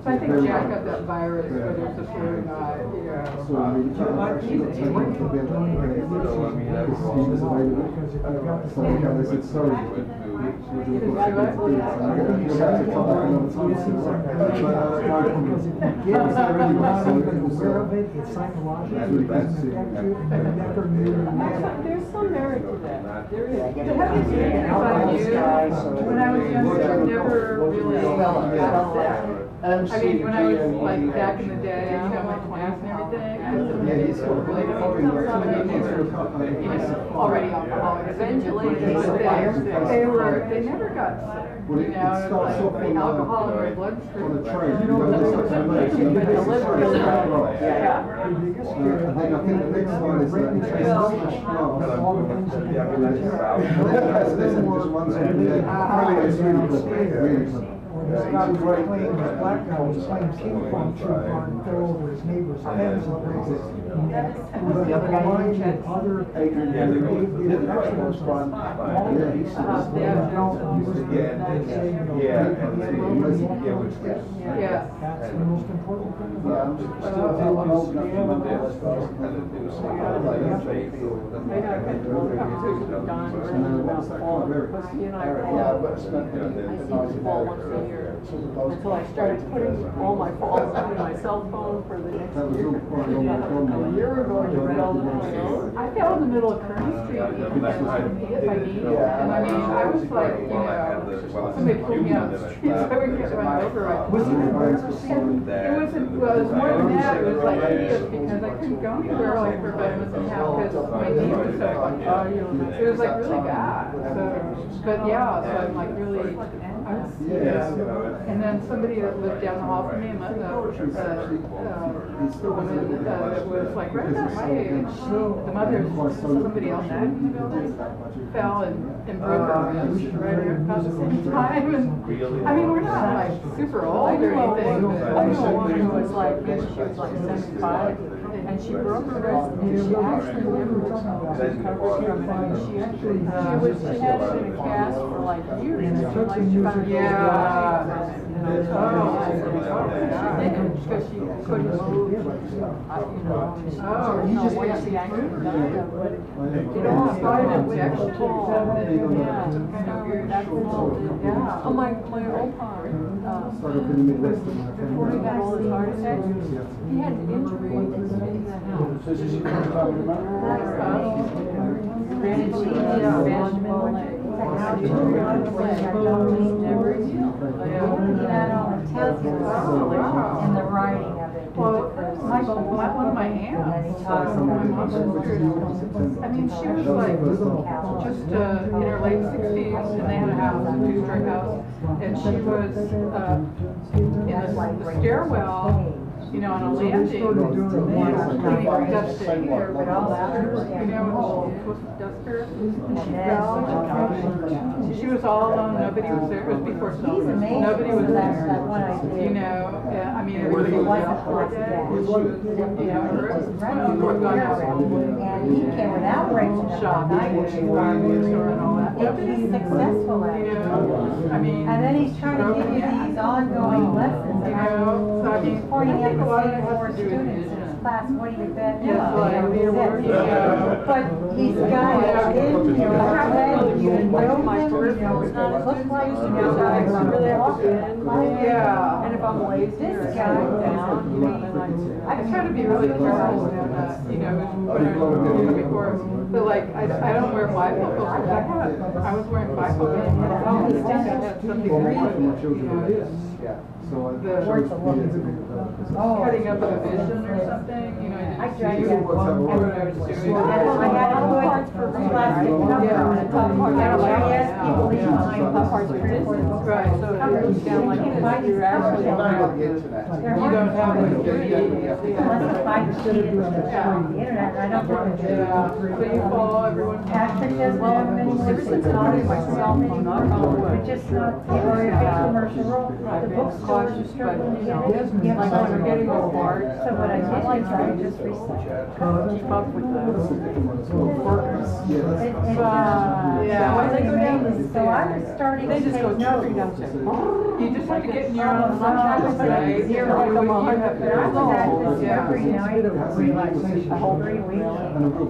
So I think Jack got that virus, whether it's a flu or not, It's psychological, it doesn't affect you, and you never knew. There's some merit to that. There is. When I was younger, I never really got sick. I mean, when I was like back in the day, my 20s and everything, I was really already alcoholic. Eventually, they never got sick. Like alcohol in their bloodstream. And then I think the next one is all the things that you this guy was playing, this black guy was playing ping pong too hard and fell over his neighbor's fence. The other guy with other that's the most important thing about it. Until I started putting all my falls on my cell phone for the next year. A year ago, I read all the time. I fell in the middle of Kearny Street if I needed. And I mean, I was like, somebody pulled me out of the street so I would get run over. Was it It wasn't, well, it was more than that. It was like hideous because I couldn't go anywhere like for about a month and a half because my knee was so it was like really bad. So, but yeah, so I'm like really, I was, And then somebody that lived down the hall from me, the woman that was like right about my age, the mother, somebody else died in the building, fell and broke her wrist right about the same time. And, I mean, we're not like super old or anything, but I know one who was like, maybe she was like 75, and she broke her wrist, and she actually never recovered from it. I mean, she had it in a cast for like years, and like she finally because she couldn't move, you know, once the accident died, but it all started in injection. Yeah. Oh, my old before he got all his heart attacks, he had an injury in the house. Ran into bashed him in the leg. Never healed. And the writing of it. Well, one of my aunts, my mom's sister, I mean, she was like just in her late 60s, and they had a house, a two-story house, and she was in the stairwell, you know, on a landing, cleaning dusting here, but all that, you know, with duster, and she fell. She was all alone, nobody was there. It was before cell phones. Nobody was there. You know, I mean, everybody was out for a day. She was, you know, And he came without breaking the shop, and all that. If he's successful at You it. know, I mean. And then he's trying to give you these ongoing lessons. You know, so I mean, Pointing I out think a lot of the it same has four to do with students in vision. his class, what do you bet? Yeah, But he's got it in, you know, head, you know, My peripheral's not as looks like, you know, know, I really have to bend. Yeah. And if I'm lazy This or guy down, you know, then I try to be really careful with you know, when I was doing it before, but like, I don't wear bifocals. I was wearing bifocals, and I always think I had something to do with it, you know, cutting up a vision or something, you know, I didn't see what I was doing. I had to put plastic cover on the top part. I asked people to leave behind top parts printed for the book. Right, so Cover it goes down like You this. can't find You're these actually covers don't have anymore. you don't have Unless the it's by the internet, and I don't think it's. so you follow everyone. Patrick doesn't have many, ever since I was myself anymore, but just not, or if it's commercial, the bookstores are struggling to get it. You have like to- when we're getting old hard. So what I did is I just researched. Keep up with the workers. Yeah. When they go down the So I was starting to they just take go notes. straight down to. You just have to get in your own sunshine, right? You're like a hundred. But I was at this Yeah. every night, a whole 3 weeks.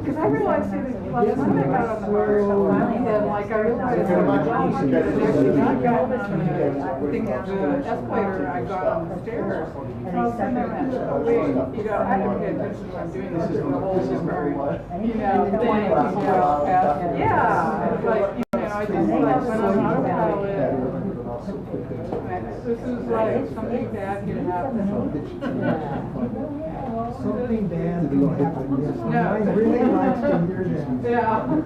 Because I realized that last time I got on the motorcycle, and like I realized that I actually not gotten on the escalator, I got on the stairs. And I was thinking that, wait, you know, I have to pay attention to what I'm doing. This is a whole different, you know, thing, you know. Yeah, it's like, you know, I just like when I'm on autopilot. This is like something bad can happen. Something bad can happen, yes. No. I really like to hear that. Yeah.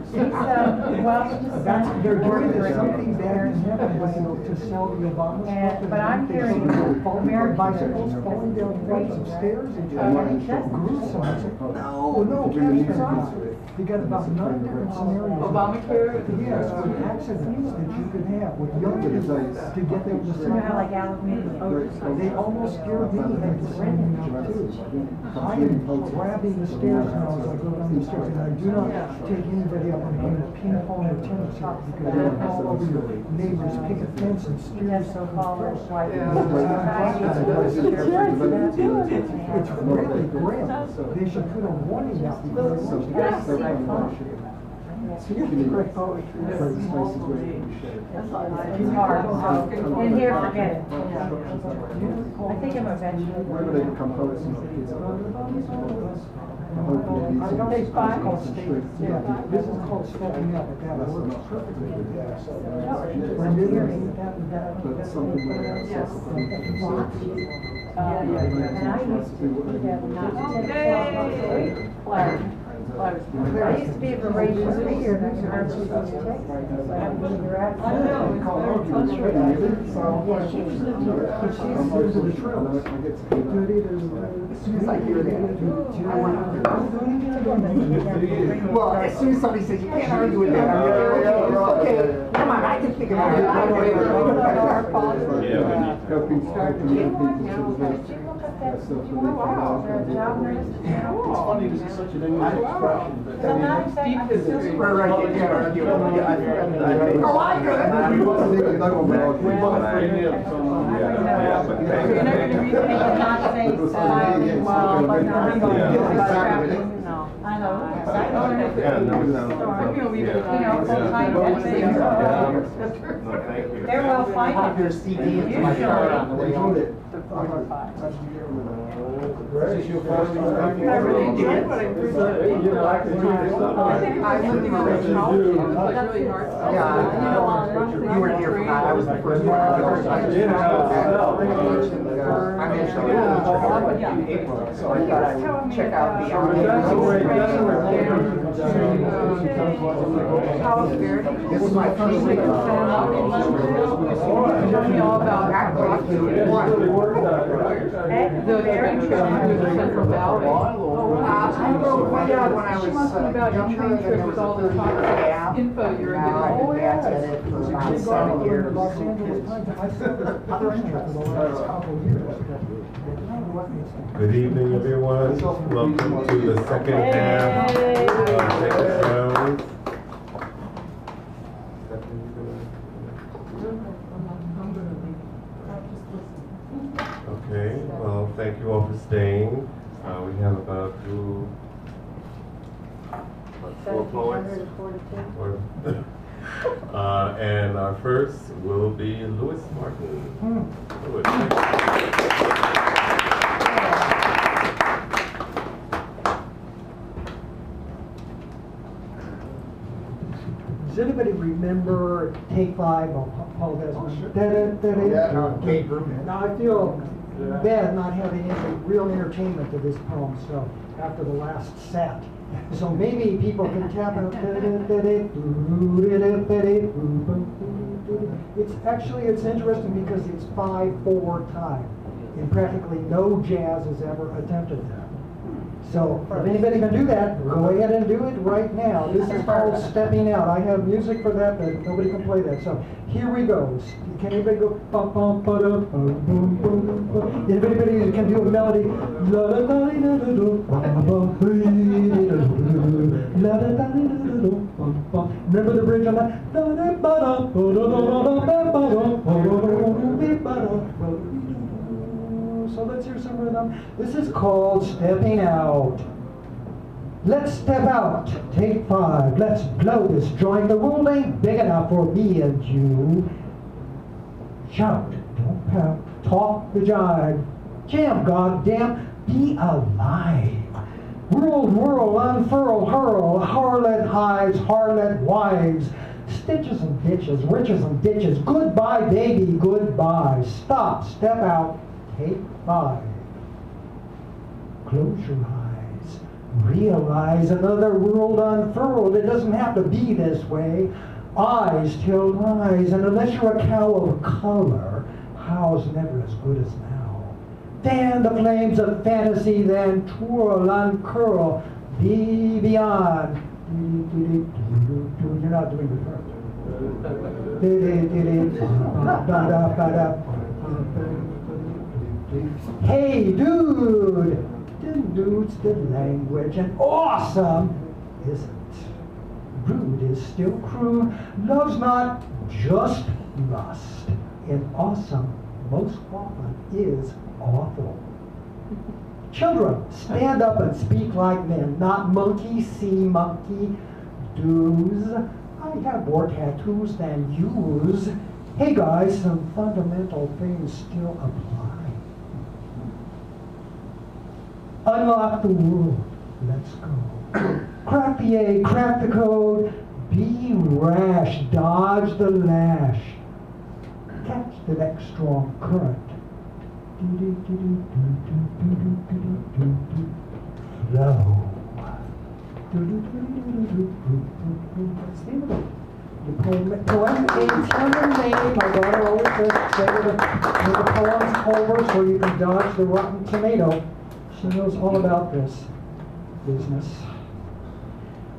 That's, they're doing this, something bad can happen, but, you know, to sell the Obama stuff. But I'm hearing American bicycles falling down flights of stairs and just gruesome. I said, no, catastrophic. You got about 9 different scenarios. Obamacare? Yes, with accidents that you can have with young kids to get them to You know how like aluminium. They almost scared me into signing up too. I am grabbing the stairs now as I go down the stairs, and I do not take anybody up on a game of ping pong or tennis here, because they're all over your neighbor's picket fence and steer That's so yourself. called like. It's really grim. They should put a warning out because It's hard, so, in here, forget it. I think I'm eventually. Wherever they become poets and kids are It's called state, yeah, this is called stepping up, that works perfectly with that. When you're hearing but something where they have And I used to do that not to take 12 months a week. There used to be a parade every year, and I can hardly see the text. So I have to figure out. I know, it's very frustrating. Yeah, she was lived here. But she's into the trails. As soon as I hear that, I want to. Well, as soon as somebody says you can't argue with that, I'm like, okay, come on, I can figure it out. It's funny to see such an English expression. Deep history. Right, you can't argue. Oh, I could. We both think it's not going well. We both bring it up. You're not gonna read anything, not say, well, but no, no. I know. I'm gonna leave it at They're well funded. Your CD into my car on the way home. I really enjoyed what I heard. You know, I could do this stuff. I think it was something on the house. It was like really hard stuff. Yeah, you were here for that. I was the first one. I mentioned in April, so I thought I would check out the. This is my first week. Tell me all about the train trip to Central Valley. I wrote one down when I was She must have about your train trip with all the top info you were I giving. did that at it for about 7 years. Los Angeles Times. I've said this other interest in the last couple of years. Good evening, everyone. Welcome to the second half of Naked Sounds. Okay, well, thank you all for staying. We have about 4 poets. And our first will be Louis Martin. Louis, thank you. Does anybody remember Take 5 of Paul Desmond? Kate Berman. Now, I feel bad not having any real entertainment to this poem, so after the last set. So maybe people can tap out. It's interesting because it's 5/4 time, and practically no jazz has ever attempted that. So if anybody can do that, go ahead and do it right now. This is called Stepping Out. I have music for that, but nobody can play that. So here we go. Can anybody go? Anybody can do a melody? Remember the bridge on that? So let's hear some rhythm. This is called Stepping Out. Let's step out. Take 5. Let's blow this joint. The world ain't big enough for me and you. Shout, don't pout, talk the jive. Jam, goddamn, be alive. Whirl, unfurl, hurl, harlot hives, harlot wives. Stitches and ditches, riches and ditches. Goodbye, baby, goodbye. Stop, step out, take 5. Close your eyes. Realize another world unfurled. It doesn't have to be this way. Eyes tell lies, and unless you're a cow of color, how's never as good as now. Fan the flames of fantasy, then twirl, uncurl, be beyond. You're not doing the Hey, dude! Dude's the language, and awesome isn't. Rude is still crude. Love's not just lust. And awesome most often is awful. Children, stand up and speak like men, not monkey see, monkey do's. I have more tattoos than yous. Hey guys, some fundamental things still apply. Unlock the world. Let's go. Crack the egg, crack the code. Be rash, dodge the lash. Catch the next strong current. Flow. What's the name of it? The poem is her name. My daughter always says, say the poem's over so you can dodge the rotten tomato. She knows all about this business.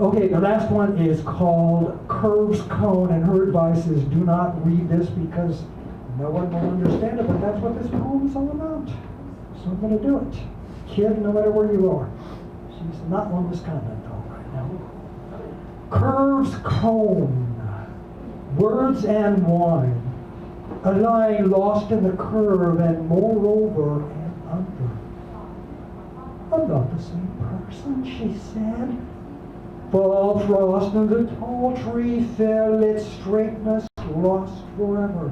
Okay, the last one is called Curves Cone, and her advice is do not read this because no one will understand it, but that's what this poem is all about. So I'm going to do it. Kid, no matter where you are. She's not on this continent though right now. Curves Cone, words and wine, a line lost in the curve and moreover and under. I'm not the same person, she said. Fall frost and the tall tree fell, its straightness lost forever.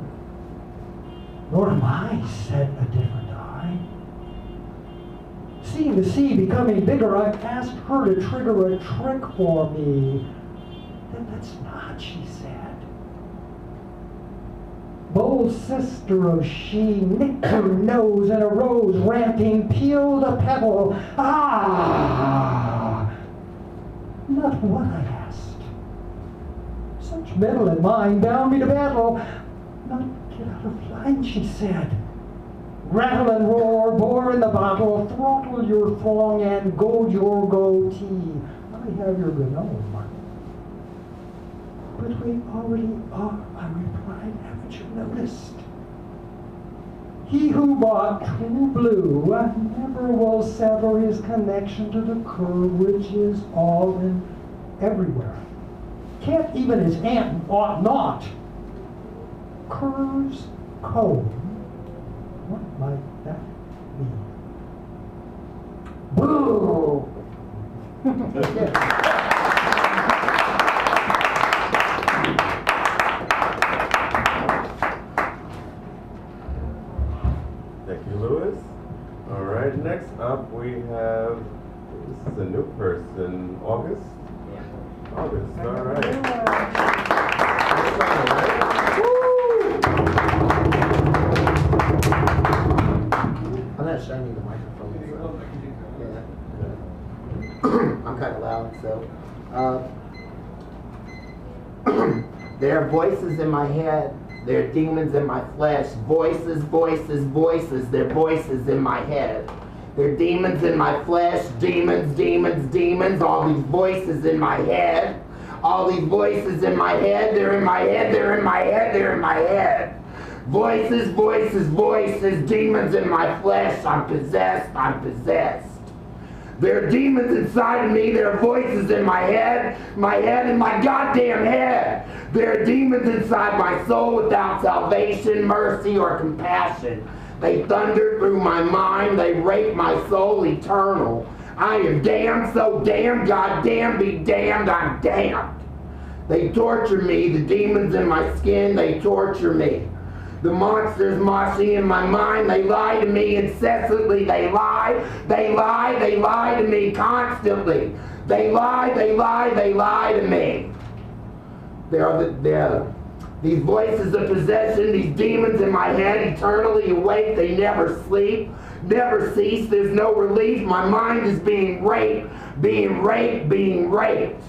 Nor am I, said a different eye. Seeing the sea becoming bigger, I asked her to trigger a trick for me. Then that's not, she said. Bold sister of she nicked her nose and arose, ranting, peeled a pebble. Ah! Not what I asked. Such metal in mine bound me to battle. Not get out of line, she said. Rattle and roar, bore in the bottle, throttle your thong and goad your goatee. I have your gnome. But we already are, I replied, haven't you noticed? He who bought true blue never will sever his connection to the curve, which is all and everywhere. Can't even his aunt ought not. Curves cone. What might that be? Boo! Thank you, Louis. All right, next up we have, this is a new person, August? Yeah. August, all right. I'm not shining the microphone, so, yeah. I'm kind of loud, so. There are voices in my head. There are demons in my flesh. Voices, voices, voices. There are voices in my head. There are demons in my flesh. Demons, demons, demons. All these voices in my head. All these voices in my head. They're in my head. They're in my head. They're in my head. Voices, voices, voices. Demons in my flesh. I'm possessed. I'm possessed. There are demons inside of me. There are voices in my head and my goddamn head. There are demons inside my soul without salvation, mercy, or compassion. They thunder through my mind. They rape my soul eternal. I am damned, so damned, goddamn be damned, I'm damned. They torture me, the demons in my skin, they torture me. The monsters moshing in my mind, they lie to me incessantly. They lie to me constantly. They lie to me. These voices of possession, these demons in my head, eternally awake, they never sleep, never cease, there's no relief. My mind is being raped, being raped, being raped.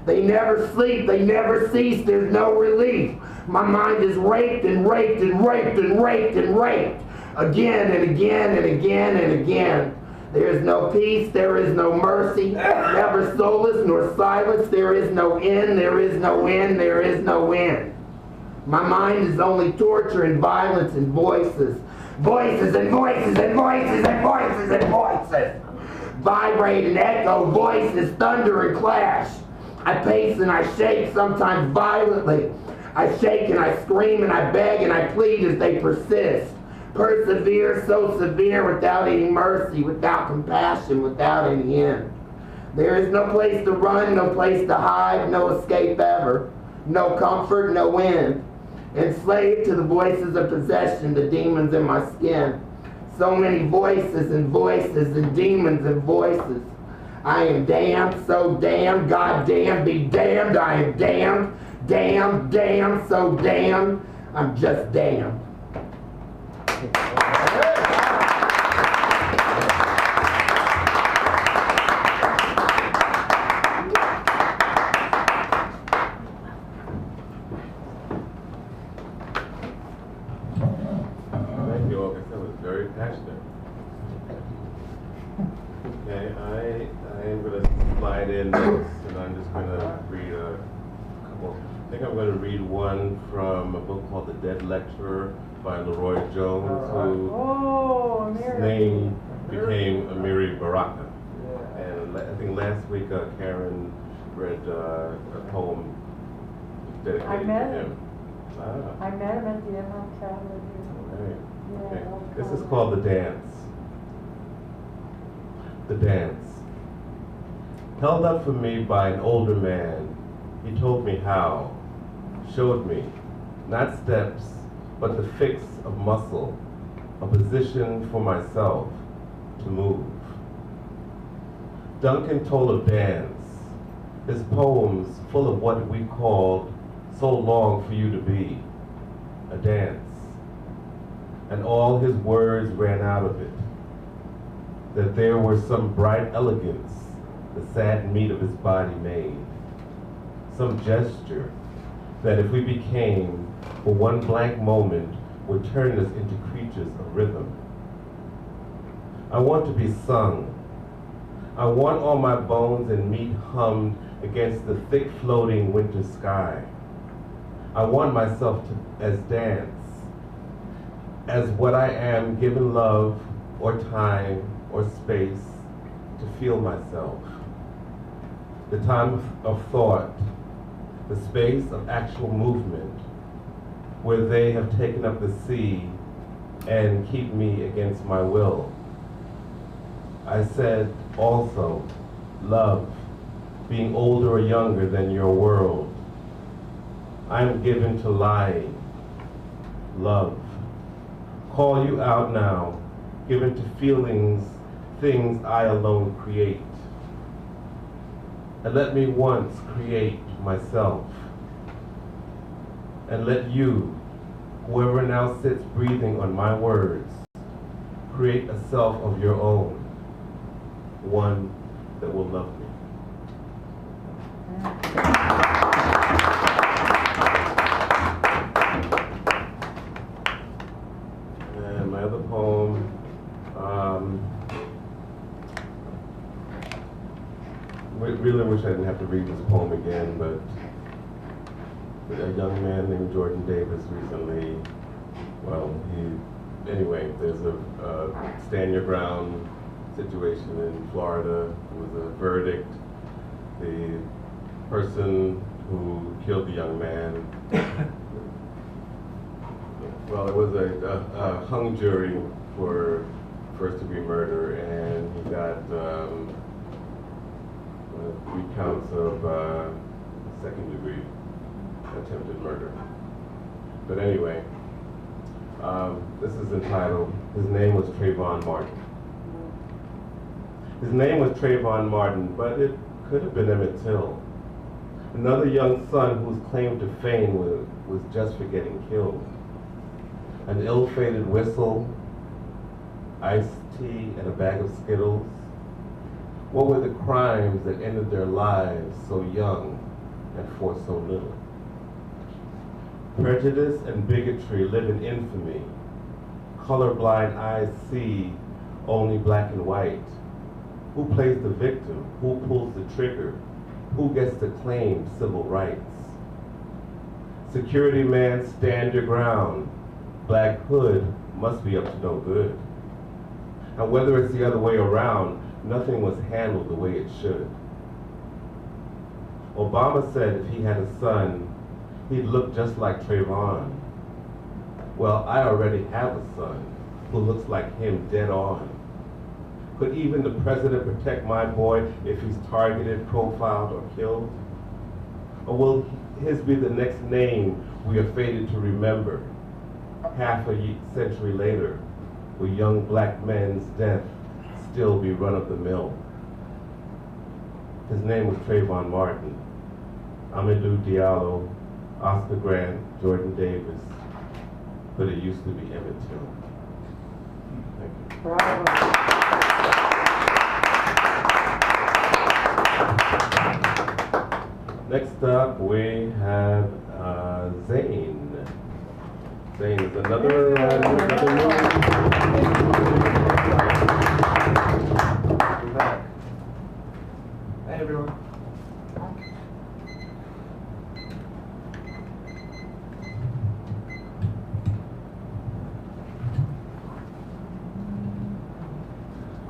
They never sleep, they never cease, there's no relief. My mind is raped and raped and raped and raped and raped. Again and again and again and again. There is no peace, there is no mercy, never solace nor silence, there is no end, there is no end, there is no end. My mind is only torture and violence and voices. Voices and voices and voices and voices and voices. Vibrate and echo, voices, thunder and clash. I pace and I shake, sometimes violently. I shake and I scream and I beg and I plead as they persist. Persevere so severe without any mercy, without compassion, without any end. There is no place to run, no place to hide, no escape ever. No comfort, no end. Enslaved to the voices of possession, the demons in my skin. So many voices and voices and demons and voices. I am damned, so damned, God damn, be damned, I am damned, damned, damned, so damned, I'm just damned. very passionate. Okay, I am going to slide in notes, and I'm just going to read a couple. I think I'm going to read one from a book called The Dead Lecturer by Leroy Jones, whose name became Amiri Baraka. And I think last week Karen read a poem dedicated to him. I met him at the Emerald Tavern. Right. Yeah, Okay. that This was is called The Dance. The Dance. Held up for me by an older man, he told me how, showed me, not steps, but the fix of muscle, a position for myself to move. Duncan told of dance, his poems full of what we called So Long for You to Be, a dance. And all his words ran out of it, that there was some bright elegance the sad meat of his body made, some gesture that if we became, for one blank moment, would turn us into creatures of rhythm. I want to be sung. I want all my bones and meat hummed against the thick floating winter sky. I want myself to as dance, as what I am given love or time or space to feel myself. The time of thought, the space of actual movement, where they have taken up the sea and keep me against my will. I said also, love, being older or younger than your world. I'm given to lying, love. Call you out now, given to feelings, things I alone create. And let me once create myself. And let you, whoever now sits breathing on my words, create a self of your own, one that will love me. And my other poem, really wish I didn't have to read this poem again, but a young man named Jordan Davis recently, anyway, there's a stand your ground situation in Florida. It was a verdict. The person who killed the young man, well, it was a hung jury for first-degree murder, and he got 3 counts of second-degree attempted murder. But anyway, this is entitled, his name was Trayvon Martin. His name was Trayvon Martin, but it could have been Emmett Till. Another young son whose claim to fame was just for getting killed. An ill-fated whistle, iced tea, and a bag of Skittles. What were the crimes that ended their lives so young and for so little? Prejudice and bigotry live in infamy. Colorblind eyes see only black and white. Who plays the victim? Who pulls the trigger? Who gets to claim civil rights? Security man, stand your ground. Black hood must be up to no good. And whether it's the other way around, nothing was handled the way it should. Obama said if he had a son, he'd look just like Trayvon. Well, I already have a son who looks like him dead on. Could even the president protect my boy if he's targeted, profiled, or killed? Or will his be the next name we are fated to remember? Half a century later, will young black men's death still be run-of-the-mill? His name was Trayvon Martin, Amadou Diallo, Oscar Grant, Jordan Davis, but it used to be Emmett Till. Thank you. Bravo. Next up, we have Zane. Zane is another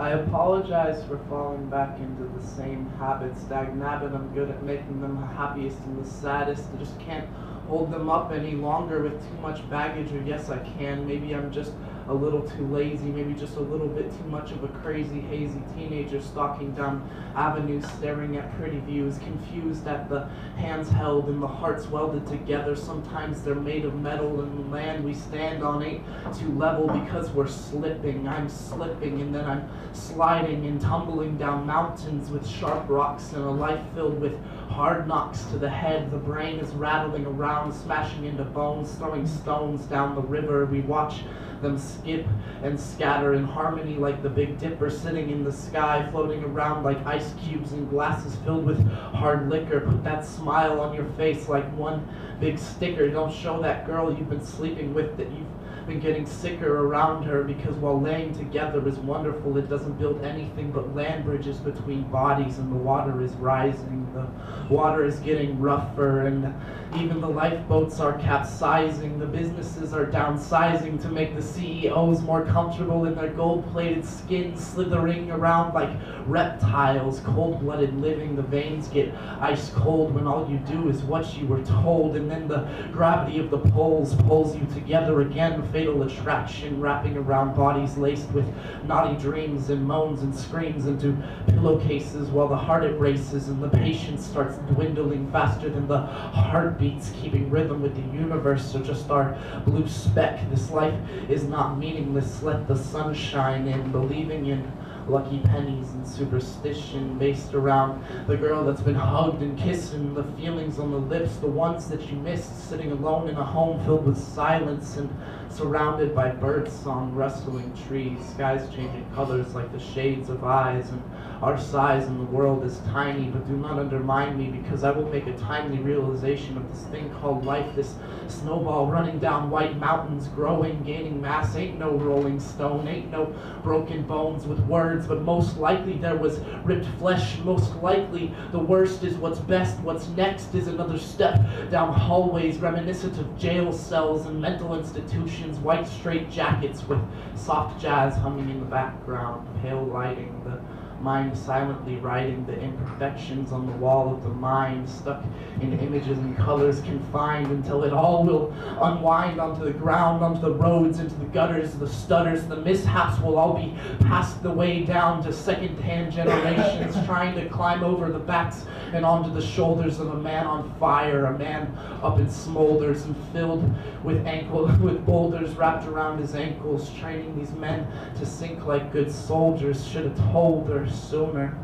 I apologize for falling back into the same habits. Dagnabbit, I'm good at making them the happiest and the saddest. I just can't hold them up any longer with too much baggage, or yes I can. Maybe I'm just a little too lazy, maybe just a little bit too much of a crazy, hazy teenager stalking down avenues, staring at pretty views, confused at the hands held and the hearts welded together. Sometimes they're made of metal and the land we stand on ain't too level because we're slipping. I'm slipping and then I'm sliding and tumbling down mountains with sharp rocks and a life filled with hard knocks to the head. The brain is rattling around, smashing into bones, throwing stones down the river. We watch them skip and scatter in harmony like the Big Dipper sitting in the sky, floating around like ice cubes in glasses filled with hard liquor. Put that smile on your face like one big sticker. Don't show that girl you've been sleeping with that you've been getting sicker around her, because while laying together is wonderful, it doesn't build anything but land bridges between bodies, and the water is rising, the water is getting rougher, and even the lifeboats are capsizing. The businesses are downsizing to make the CEOs more comfortable in their gold-plated skins, slithering around like reptiles, cold-blooded living. The veins get ice cold when all you do is what you were told, and then the gravity of the poles pulls you together again. Fatal attraction wrapping around bodies laced with naughty dreams and moans and screams into pillowcases while the heart it races and the patience starts dwindling faster than the heartbeats, keeping rhythm with the universe. So just our blue speck. This life is not meaningless. Let the sun shine in, believing in lucky pennies and superstition based around the girl that's been hugged and kissing, the feelings on the lips, the ones that you missed, sitting alone in a home filled with silence and surrounded by birdsong, rustling trees, skies changing colors like the shades of eyes, and our size in the world is tiny. But do not undermine me, because I will make a timely realization of this thing called life, this snowball running down white mountains, growing, gaining mass. Ain't no rolling stone, ain't no broken bones with words, but most likely there was ripped flesh. Most likely the worst is what's best. What's next is another step down hallways reminiscent of jail cells and mental institutions, white straight jackets with soft jazz humming in the background, pale lighting, the mind silently writing the imperfections on the wall of the mind, stuck in images and colors, confined until it all will unwind onto the ground, onto the roads, into the gutters, the stutters, the mishaps will all be passed the way down to second-hand generations, trying to climb over the backs and onto the shoulders of a man on fire, a man up in smolders and filled with boulders wrapped around his ankles, training these men to sink like good soldiers. Should have told her sooner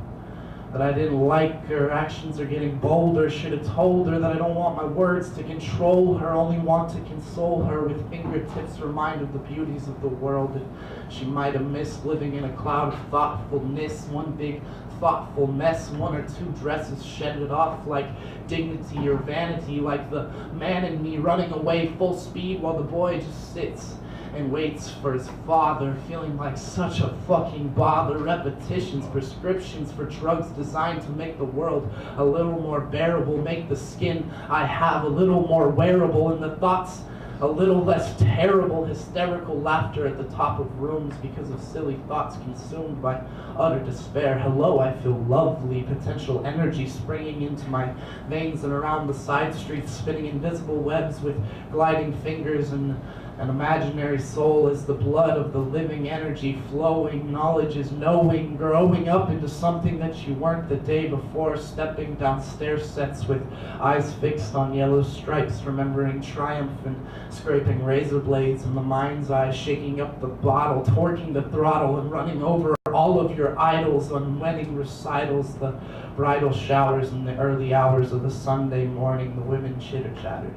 that I didn't like her. Actions are getting bolder. Should have told her that I don't want my words to control her, only want to console her with fingertips, remind of the beauties of the world that she might have missed, living in a cloud of thoughtfulness, one big thoughtful mess, one or two dresses shedded off like dignity or vanity, like the man in me running away full speed while the boy just sits and waits for his father, feeling like such a fucking bother. Repetitions, prescriptions for drugs designed to make the world a little more bearable, make the skin I have a little more wearable, and the thoughts a little less terrible. Hysterical laughter at the top of rooms because of silly thoughts consumed by utter despair. Hello, I feel lovely. Potential energy springing into my veins and around the side streets, spinning invisible webs with gliding fingers, and an imaginary soul is the blood of the living energy flowing. Knowledge is knowing, growing up into something that you weren't the day before, stepping down stair sets with eyes fixed on yellow stripes, remembering triumph and scraping razor blades in the mind's eye, shaking up the bottle, torquing the throttle and running over all of your idols on wedding recitals, the bridal showers in the early hours of the Sunday morning. The women chitter-chattered,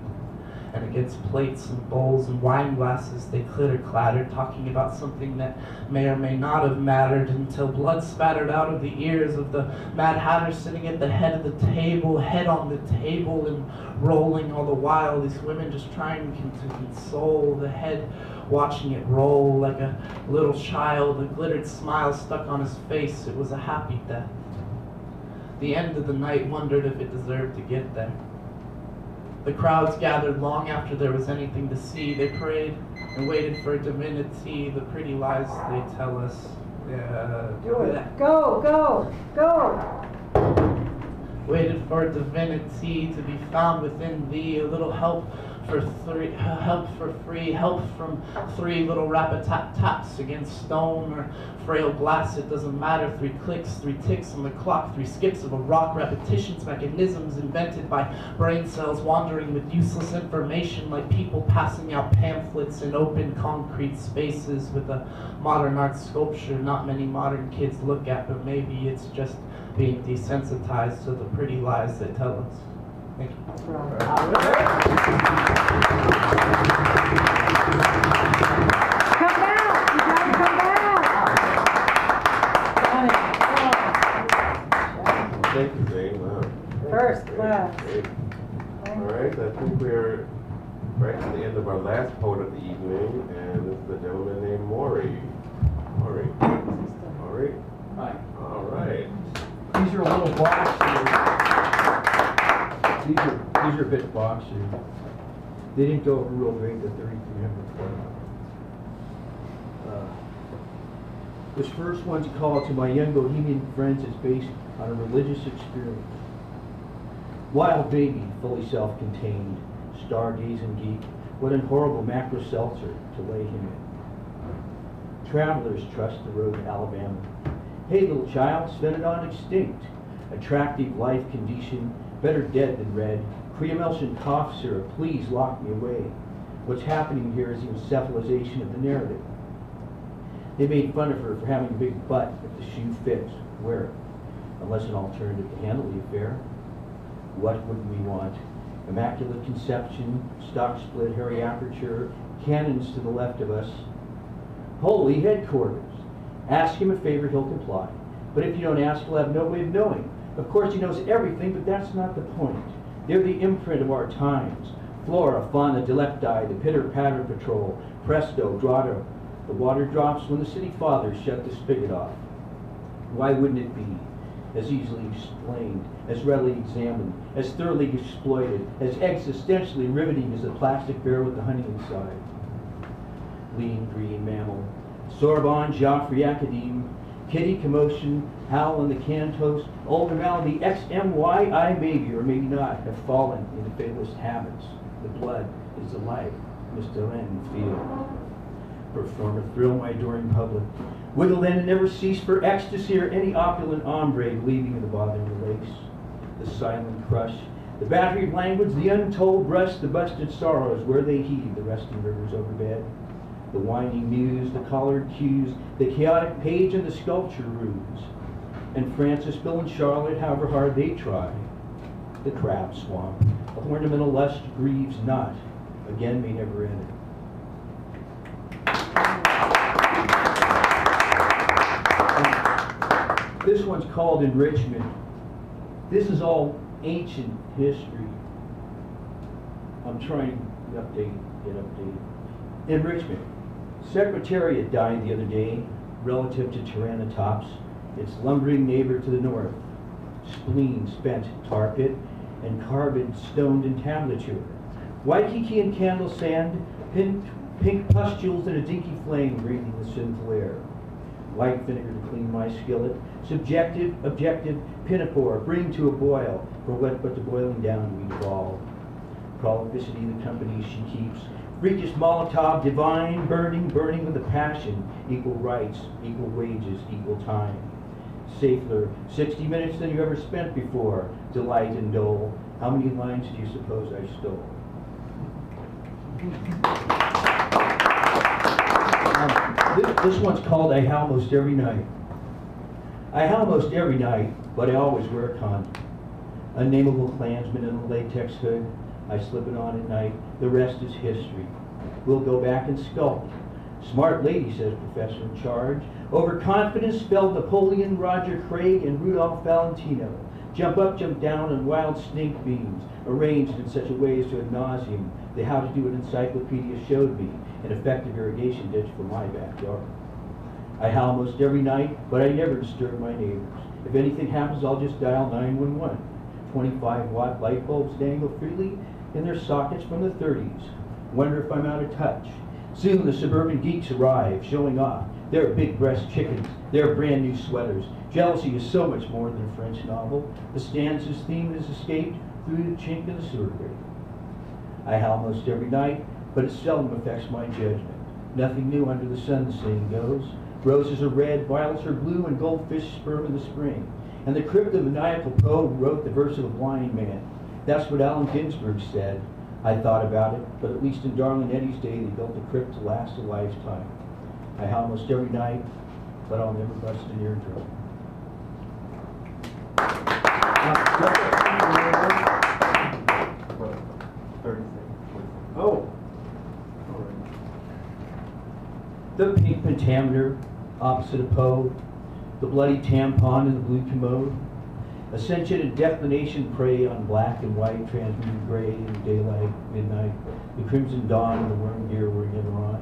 and against plates and bowls and wine glasses they clitter-clattered, talking about something that may or may not have mattered, until blood spattered out of the ears of the Mad Hatter sitting at the head of the table, head on the table and rolling all the while. These women just trying to console the head, watching it roll like a little child, a glittered smile stuck on his face. It was a happy death. The end of the night wondered if it deserved to get there. The crowds gathered long after there was anything to see. They prayed and waited for divinity, the pretty lies they tell us. Do it. Go, go, go. Waited for divinity to be found within thee, a little help for free, help from 3 little rat-a-tat-tats against stone or frail glass, it doesn't matter, 3 clicks, 3 ticks on the clock, 3 skips of a rock, repetitions, mechanisms invented by brain cells wandering with useless information like people passing out pamphlets in open concrete spaces with a modern art sculpture not many modern kids look at, but maybe it's just being desensitized to the pretty lies they tell us. Thank you. Come back! You gotta come back! Thank you, Zane. Wow. First class. Great. All right, I think we're right to the end of our last poet of the evening, and this is a gentleman named Maury. Maury. Maury? Hi. All right. These are a little boxy. These are a bit boxy. They didn't go real great, the 3300 club. This first one's called To My Young Bohemian Friends. It's based on a religious experience. Wild baby, fully self-contained, stargazing geek, what an horrible macro seltzer to lay him in. Travelers trust the road to Alabama. Hey little child, spend it on extinct. Attractive life condition, better dead than red. Pre-emulsion cough syrup, please lock me away. What's happening here is the encephalization of the narrative. They made fun of her for having a big butt. If the shoe fits, wear it. Unless an alternative to handle the affair. What would we want? Immaculate conception, stock split, hairy aperture, cannons to the left of us. Holy headquarters. Ask him a favor, he'll comply. But if you don't ask, he'll have no way of knowing. Of course, he knows everything, but that's not the point. They're the imprint of our times. Flora, fauna, dilecti, the pitter-patter patrol, presto, drotto. The water drops when the city fathers shut the spigot off. Why wouldn't it be? As easily explained, as readily examined, as thoroughly exploited, as existentially riveting as the plastic bear with the honey inside. Lean green mammal, Sorbonne, Joffrey Academe, Kitty Commotion, Howl and the Cantos, Old Malady, XMY, I maybe or maybe not have fallen into fatalist habits. The blood is the life, Mr. Renfield. Perform a thrill my adoring public. Wiggle then and never cease for ecstasy or any opulent ombre leaving in the bothering lace. The silent crush, the battered language, the untold brush, the busted sorrows where they heave the resting rivers overbed. The whining muse, the collared cues, the chaotic page and the sculpture ruse. And Francis, Bill, and Charlotte, however hard they try. The crab swamp, of ornamental lust grieves not, again may never end. This one's called Enrichment. This is all ancient history. I'm trying to get updated. Enrichment. Secretariat died the other day, relative to Tyrannatops, its lumbering neighbor to the north. Spleen spent tar pit and carbon stoned entablature. Waikiki and candle sand, pink pustules and a dinky flame breathing the sinful air. White vinegar to clean my skillet. Subjective, objective, pinafore, bring to a boil, for what but the boiling down we devolve. Prolificity the company she keeps. Freakish Molotov, divine, burning, burning with a passion. Equal rights, equal wages, equal time. Safer 60 minutes than you ever spent before. Delight and dole. How many lines do you suppose I stole? This one's called I Howl Most Every Night. I howl most every night, but I always wear a condom. Unnameable Klansman in a latex hood. I slip it on at night. The rest is history. We'll go back and sculpt. Smart lady, says professor in charge. Overconfidence spelled Napoleon, Roger Craig, and Rudolph Valentino. Jump up, jump down on wild snake beams, arranged in such a way as to ad nauseum. The How to Do It encyclopedia showed me an effective irrigation ditch for my backyard. I howl most every night, but I never disturb my neighbors. If anything happens, I'll just dial 911. 25-watt light bulbs dangle freely in their sockets from the 30s. Wonder if I'm out of touch. Soon the suburban geeks arrive, showing off their big breast chickens, their brand new sweaters. Jealousy is so much more than a French novel. The stanza's theme is escaped through the chink in the sewer grate. I howl most every night, but it seldom affects my judgment. Nothing new under the sun, the saying goes. Roses are red, violets are blue, and goldfish sperm in the spring. And the cryptomaniacal poet wrote the verse of a blind man. That's what Allen Ginsberg said. I thought about it, but at least in Darlene Eddie's day, they built a crypt to last a lifetime. I howl almost every night, but I'll never bust an eardrum. Oh. The pink pentameter opposite a Poe, the bloody tampon in the blue commode, ascension and declination prey on black and white, transmuted gray in daylight, midnight, the crimson dawn and the worm gear we're never on.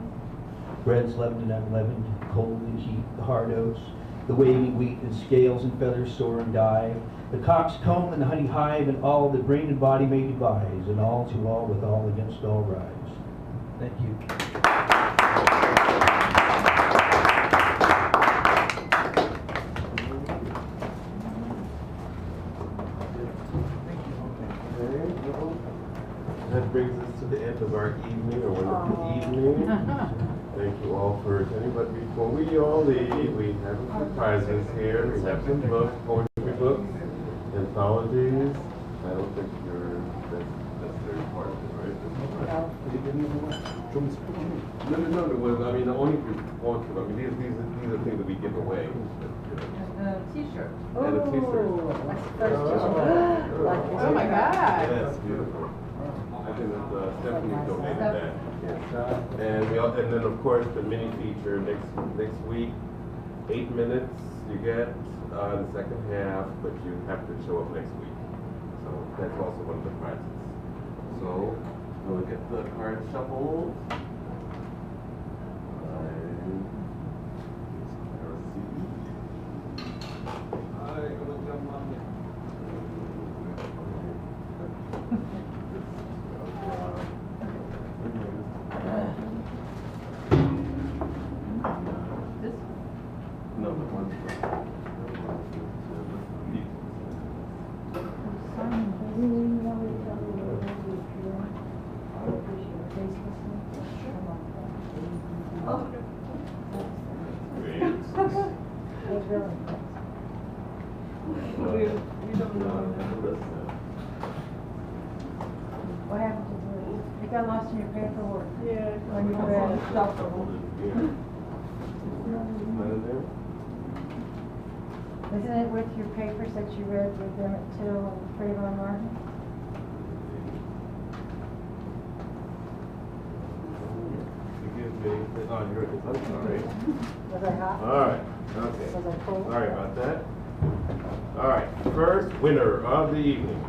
Breads leavened and unleavened, cold and heat, the hard oats, the waving wheat and scales and feathers soar and die, the cock's comb and the honey hive and all that brain and body may devise, and all to all with all against all rise. Thank you. That brings us to the end of our evening, a wonderful evening. Thank you all for attending, but before we all leave, we have some prizes here. We have some books, poetry books, anthologies. I don't think that's necessarily part of it, right? No, I mean, only if you want to. I mean, these are things that we give away. T-shirt. And a t-shirt. Oh my God. Yes, beautiful. I think that Stephanie donated that. And then of course the mini feature next week, 8 minutes you get the second half, but you have to show up next week. So that's also one of the prizes. So we'll get the card shuffled. What happened to it? It got lost in your paperwork. Yeah. When you read it. Isn't it with your papers that you read with them at Till and Trayvon Martin? Forgive me. Oh, here it is. I'm sorry. Was I hot? All right. Okay. Was I cold? Sorry about that. All right. First winner of the evening.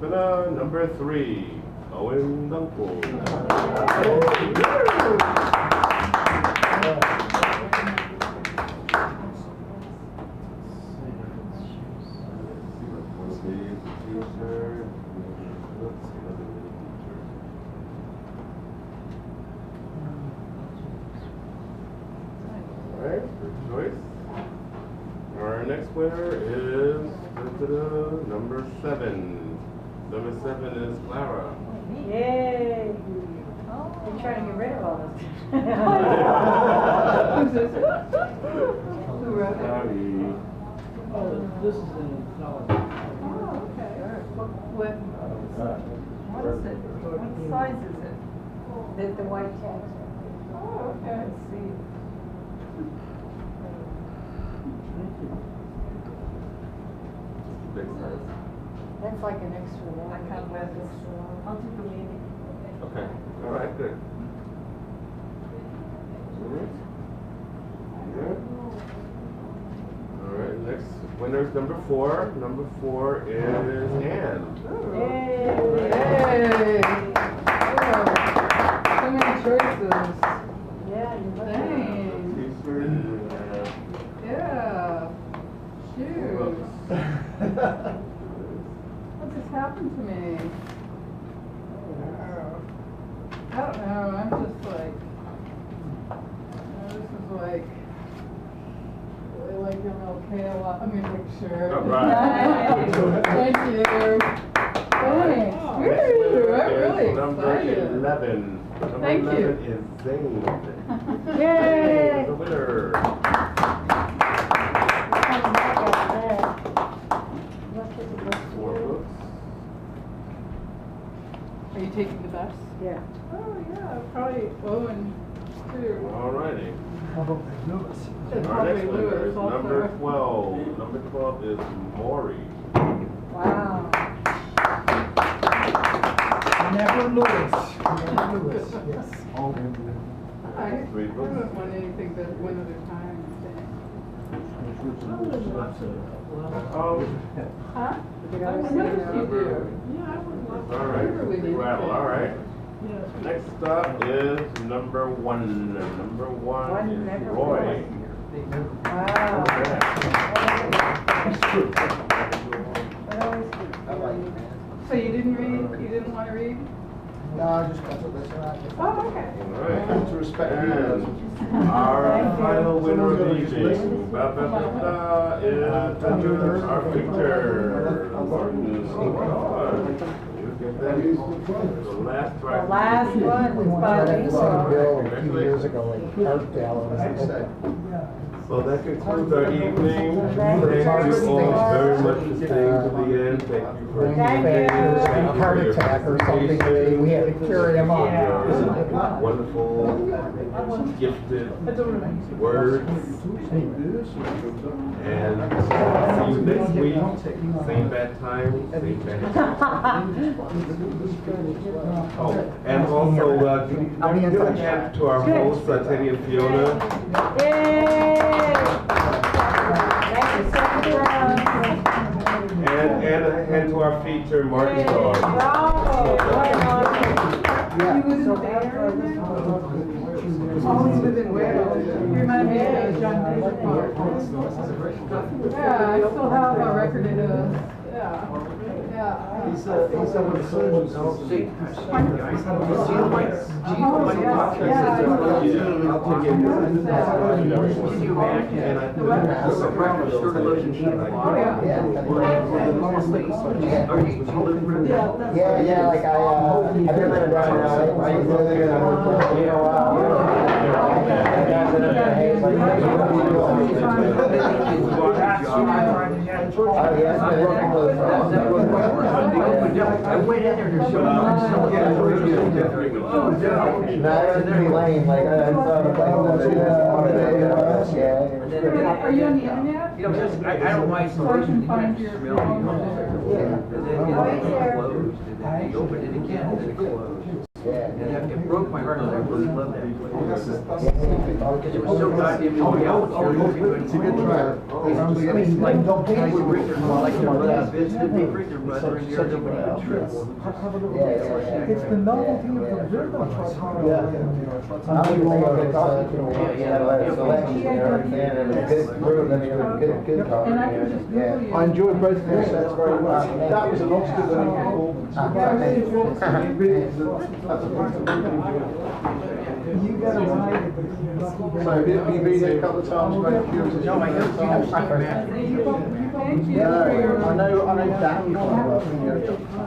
Number 3, Owen Dunkel. Alright, good choice. Our next winner is number 7. Number 7 is Clara. Yay! You're trying to get rid of all this. Who's this? Who wrote it? Sorry. Oh, this is an anthology. Oh, okay. What is it? What size is it? The white text. Oh, okay. Let's see. Big size. That's like an extra long. I can't wear this. I'll do the meeting. Okay. All right. Good. Good. All right. Next winner is number 4. Number 4 is Anne. Yay! Oh, so many choices. Yeah, you look Thanks. T-shirt. Yeah. Shoes. What just happened to me? I don't know. I'm just like. don't know Kay a lot, I'm gonna make sure. All right. Thank you. Thanks. Woo, I'm really Number excited. 11. Number Thank you. 11 is Zane. Yay! The winner. Four books. Are you taking the bus? Yeah. Oh, yeah, probably Owen too. All righty. Lewis. It's Our probably next winner Lewis is also. number 12. Number 12 is Maury. Wow. Never Lewis. Never Lewis, yes. I Three books. haven't won anything but one other time. Huh? I noticed you do. Yeah, I would love to. All right. Rattle. All right. Next up is number 1. Number 1 is Roy. So you didn't read? You didn't want to read? No, I just got to listen. Oh, okay. All right. To respect And our final winner of the evening, is our feature, Martin. The last The last one was This bilingual. bill a few years ago, like Parkdale, and it was So that concludes our evening. Thank you all very much for staying to the end. Thank you for manufacturers had a heart attack or something, we had to carry him on. your wonderful, gifted words. And see you next week. Same bad time, same bad time. Oh, and also, give a hand to our hosts, Teddy and Fiona. Yay! And a hand to our feature, Martin Dog. He was in there. Always within Wales. You remind me of John David. Yeah, I still have a record of this. Yeah. Yeah. He's one of the surgeons. Oh, Yeah, like I've been living down there, I used to live in I went in there to show that's pretty lame, like I saw the place Are you on the internet? You know, I don't mind So I can find your phone there. closed, and then they opened it again, and then it closed. And it broke my heart, and I really loved that place. Because it was so goddamn It's a good try. I mean, like, guys would bring their, like, their brother visited, they bring their brother in there, nobody could trip. It's the novelty of the rhythm. And I can just Google you. I enjoyed both of their sets very much. That was an Oscar-winning performance. That's a part of You gotta ride it, but if you're lucky. So have you been here a couple of times? No, I know, Thank you. Yeah, I know Dan from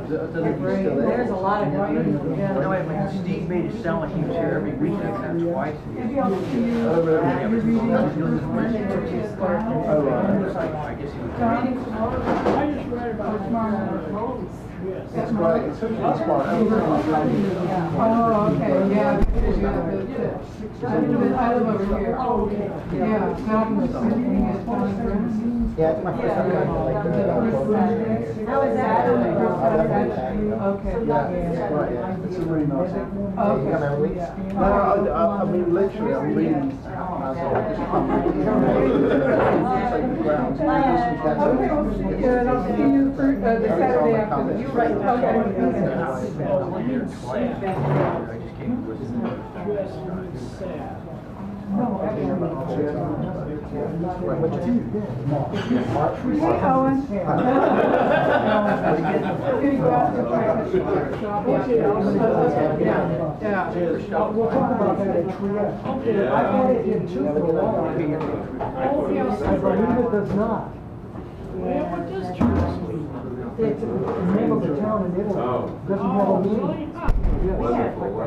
There's a lot of good I know, Steve made it sound like he was here every week, I kind of twice. Maybe I'll see you. Yeah, You're reading but the first Monday or Tuesday. I guess he was. So I think tomorrow. I just read about tomorrow. It's great, it's inspiring. Oh, okay, yeah. I live over here. Yeah, Mountain Sitting at John's. Yeah, it's my first time. How is that? Okay. It's a really nice one. Okay. No, I mean, literally, I'm reading. Okay, well, see you, and I'll see you for, the Saturday after this. Right. Okay. Hey, Owen. Can you go out there? Yeah. We'll talk about that at Trieste. Okay. I thought it did too for a while. I believe it does not. What does Trieste mean? It's the name of the town in Italy. Oh. Doesn't have a meaning. Yes. Wonderful.